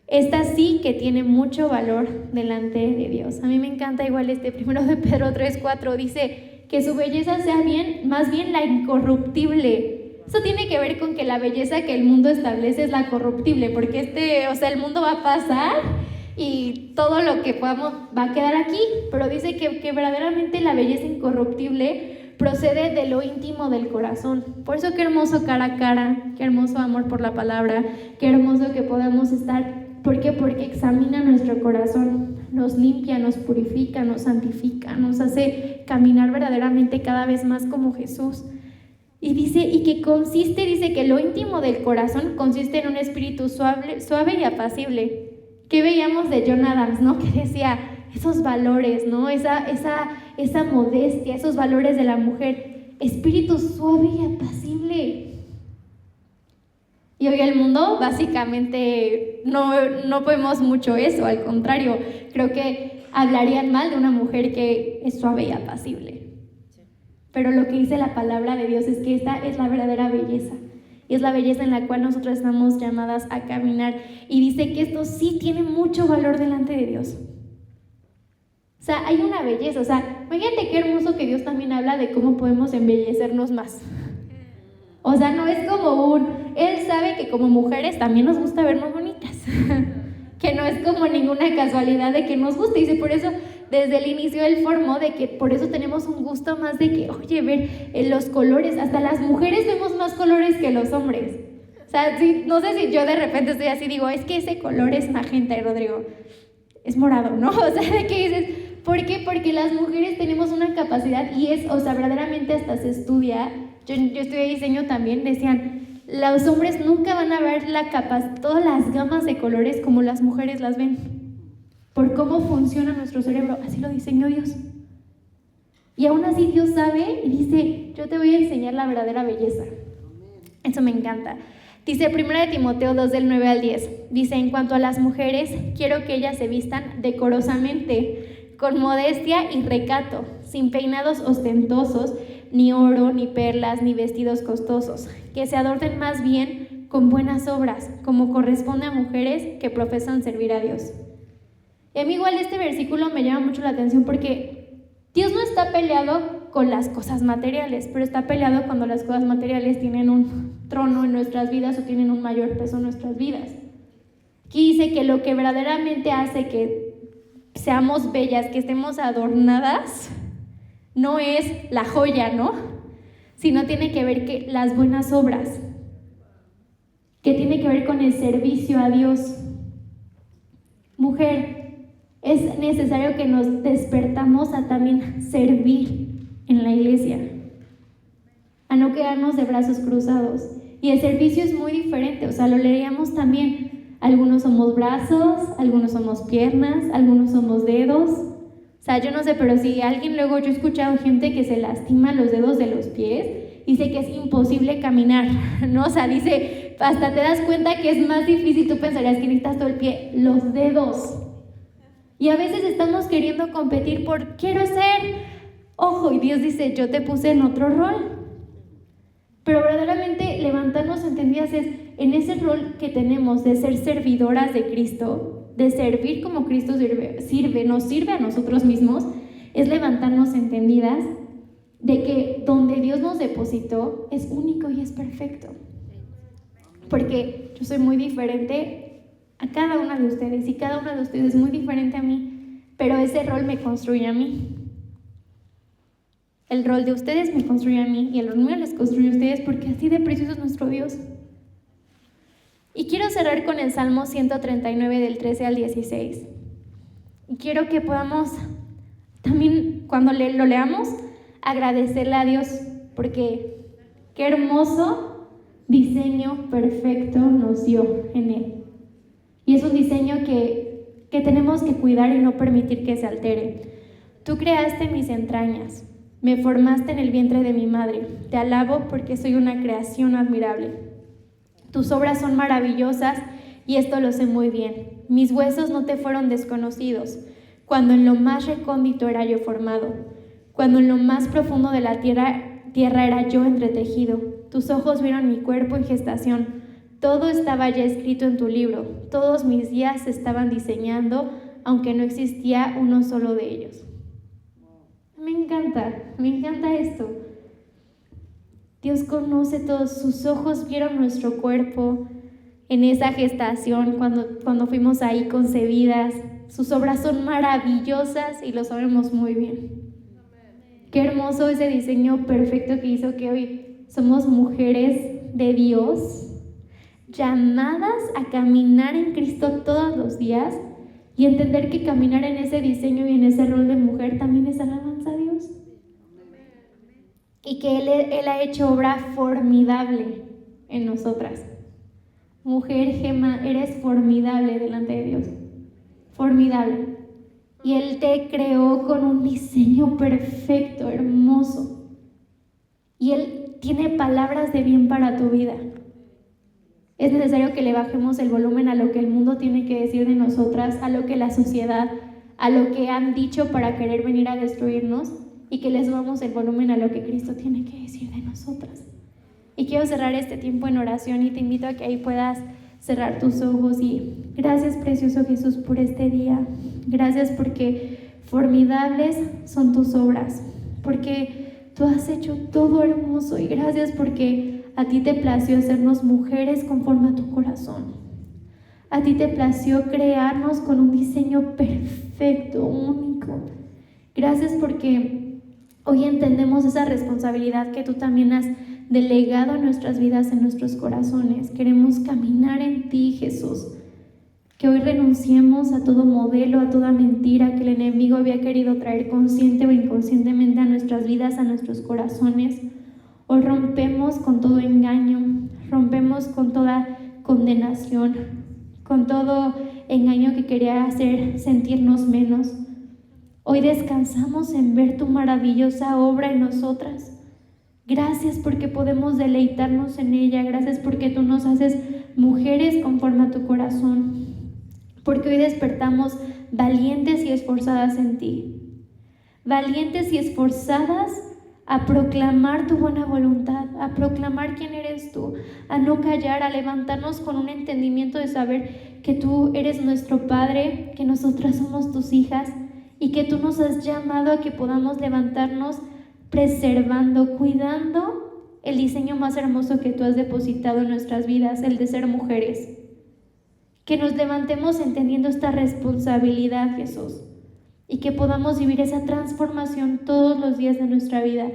Esta sí que tiene mucho valor delante de Dios. A mí me encanta igual primero de Pedro 3:4, dice que su belleza sea más bien la incorruptible. Eso tiene que ver con que la belleza que el mundo establece es la corruptible, porque el mundo va a pasar y todo lo que podamos va a quedar aquí, pero dice que verdaderamente la belleza incorruptible procede de lo íntimo del corazón. Por eso qué hermoso cara a cara, qué hermoso amor por la palabra, qué hermoso que podamos estar. ¿Por qué? Porque examina nuestro corazón, nos limpia, nos purifica, nos santifica, nos hace caminar verdaderamente cada vez más como Jesús. Y dice que lo íntimo del corazón consiste en un espíritu suave y apacible. ¿Qué veíamos de John Adams, no? Que decía esos valores, ¿no? Esa modestia, esos valores de la mujer, espíritu suave y apacible. Y hoy el mundo básicamente no vemos mucho eso, al contrario, creo que hablarían mal de una mujer que es suave y apacible. Pero lo que dice la palabra de Dios es que esta es la verdadera belleza. Y es la belleza en la cual nosotros estamos llamadas a caminar. Y dice que esto sí tiene mucho valor delante de Dios. O sea, hay una belleza. O sea, imagínate qué hermoso que Dios también habla de cómo podemos embellecernos más. O sea, no es como Él sabe que como mujeres también nos gusta vernos bonitas. Que no es como ninguna casualidad de que nos guste. Y dice, por eso, desde el inicio Él formó de que por eso tenemos un gusto más de que, oye, ver los colores. Hasta las mujeres vemos más colores que los hombres. O sea, no sé si yo de repente estoy así, digo, es que ese color es magenta, y Rodrigo, es morado, ¿no? O sea, ¿de qué dices? ¿Por qué? Porque las mujeres tenemos una capacidad y verdaderamente hasta se estudia. Yo estudié diseño también, decían, los hombres nunca van a ver todas las gamas de colores como las mujeres las ven, por cómo funciona nuestro cerebro, así lo diseñó Dios. Y aún así Dios sabe y dice, yo te voy a enseñar la verdadera belleza. Eso me encanta. Dice 1 Timoteo 2 del 9 al 10. Dice, en cuanto a las mujeres, quiero que ellas se vistan decorosamente, con modestia y recato, sin peinados ostentosos, ni oro, ni perlas, ni vestidos costosos, que se adornen más bien con buenas obras, como corresponde a mujeres que profesan servir a Dios. Y a mí igual este versículo me llama mucho la atención porque Dios no está peleado con las cosas materiales, pero está peleado cuando las cosas materiales tienen un trono en nuestras vidas o tienen un mayor peso en nuestras vidas. Aquí dice que lo que verdaderamente hace que seamos bellas, que estemos adornadas, no es la joya, ¿no? Sino tiene que ver que las buenas obras, que tiene que ver con el servicio a Dios. Mujer, es necesario que nos despertamos a también servir en la iglesia, a no quedarnos de brazos cruzados. Y el servicio es muy diferente, o sea, lo leíamos también. Algunos somos brazos, algunos somos piernas, algunos somos dedos. O sea, yo no sé, pero si alguien luego, yo he escuchado gente que se lastima los dedos de los pies, dice que es imposible caminar, ¿no? O sea, dice, hasta te das cuenta que es más difícil, tú pensarías que necesitas todo el pie, los dedos. Y a veces estamos queriendo competir por, quiero ser, ojo, y Dios dice, yo te puse en otro rol. Pero verdaderamente levantarnos entendidas es en ese rol que tenemos de ser servidoras de Cristo, de servir como Cristo nos sirve a nosotros mismos, es levantarnos entendidas de que donde Dios nos depositó es único y es perfecto. Porque yo soy muy diferente a cada una de ustedes y cada una de ustedes es muy diferente a mí, pero ese rol me construye a mí. El rol de ustedes me construye a mí y el rol mío les construye a ustedes porque así de precioso es nuestro Dios. Y quiero cerrar con el Salmo 139 del 13 al 16. Y quiero que podamos también, cuando lo leamos, agradecerle a Dios porque qué hermoso diseño perfecto nos dio en Él. Y es un diseño que tenemos que cuidar y no permitir que se altere. Tú creaste mis entrañas, me formaste en el vientre de mi madre. Te alabo porque soy una creación admirable. Tus obras son maravillosas y esto lo sé muy bien. Mis huesos no te fueron desconocidos, cuando en lo más recóndito era yo formado, cuando en lo más profundo de la tierra era yo entretejido. Tus ojos vieron mi cuerpo en gestación. Todo estaba ya escrito en tu libro. Todos mis días se estaban diseñando, aunque no existía uno solo de ellos. Me encanta esto. Dios conoce todos, sus ojos vieron nuestro cuerpo en esa gestación, cuando fuimos ahí concebidas. Sus obras son maravillosas y lo sabemos muy bien. Qué hermoso ese diseño perfecto que hizo que hoy somos mujeres de Dios, llamadas a caminar en Cristo todos los días y entender que caminar en ese diseño y en ese rol de mujer también es alabanza a Dios. Y que Él ha hecho obra formidable en nosotras. Mujer, Gema, eres formidable delante de Dios. Formidable. Y Él te creó con un diseño perfecto, hermoso. Y Él tiene palabras de bien para tu vida. Es necesario que le bajemos el volumen a lo que el mundo tiene que decir de nosotras, a lo que la sociedad, a lo que han dicho para querer venir a destruirnos, y que le subamos el volumen a lo que Cristo tiene que decir de nosotras. Y quiero cerrar este tiempo en oración y te invito a que ahí puedas cerrar tus ojos. Y gracias, precioso Jesús, por este día. Gracias porque formidables son tus obras, porque tú has hecho todo hermoso, y gracias porque a ti te plació hacernos mujeres conforme a tu corazón. A ti te plació crearnos con un diseño perfecto, único. Gracias porque hoy entendemos esa responsabilidad que tú también has delegado en nuestras vidas, en nuestros corazones. Queremos caminar en ti, Jesús. Que hoy renunciemos a todo modelo, a toda mentira que el enemigo había querido traer consciente o inconscientemente a nuestras vidas, a nuestros corazones. Hoy rompemos con todo engaño, rompemos con toda condenación, con todo engaño que quería hacer sentirnos menos. Hoy descansamos en ver tu maravillosa obra en nosotras. Gracias porque podemos deleitarnos en ella. Gracias porque tú nos haces mujeres conforme a tu corazón. Porque hoy despertamos valientes y esforzadas en ti. Valientes y esforzadas a proclamar tu buena voluntad, a proclamar quién eres tú, a no callar, a levantarnos con un entendimiento de saber que tú eres nuestro Padre, que nosotras somos tus hijas y que tú nos has llamado a que podamos levantarnos preservando, cuidando el diseño más hermoso que tú has depositado en nuestras vidas, el de ser mujeres. Que nos levantemos entendiendo esta responsabilidad, Jesús, y que podamos vivir esa transformación todos los días de nuestra vida.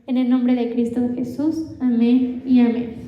En el nombre de Cristo Jesús. Amén y amén.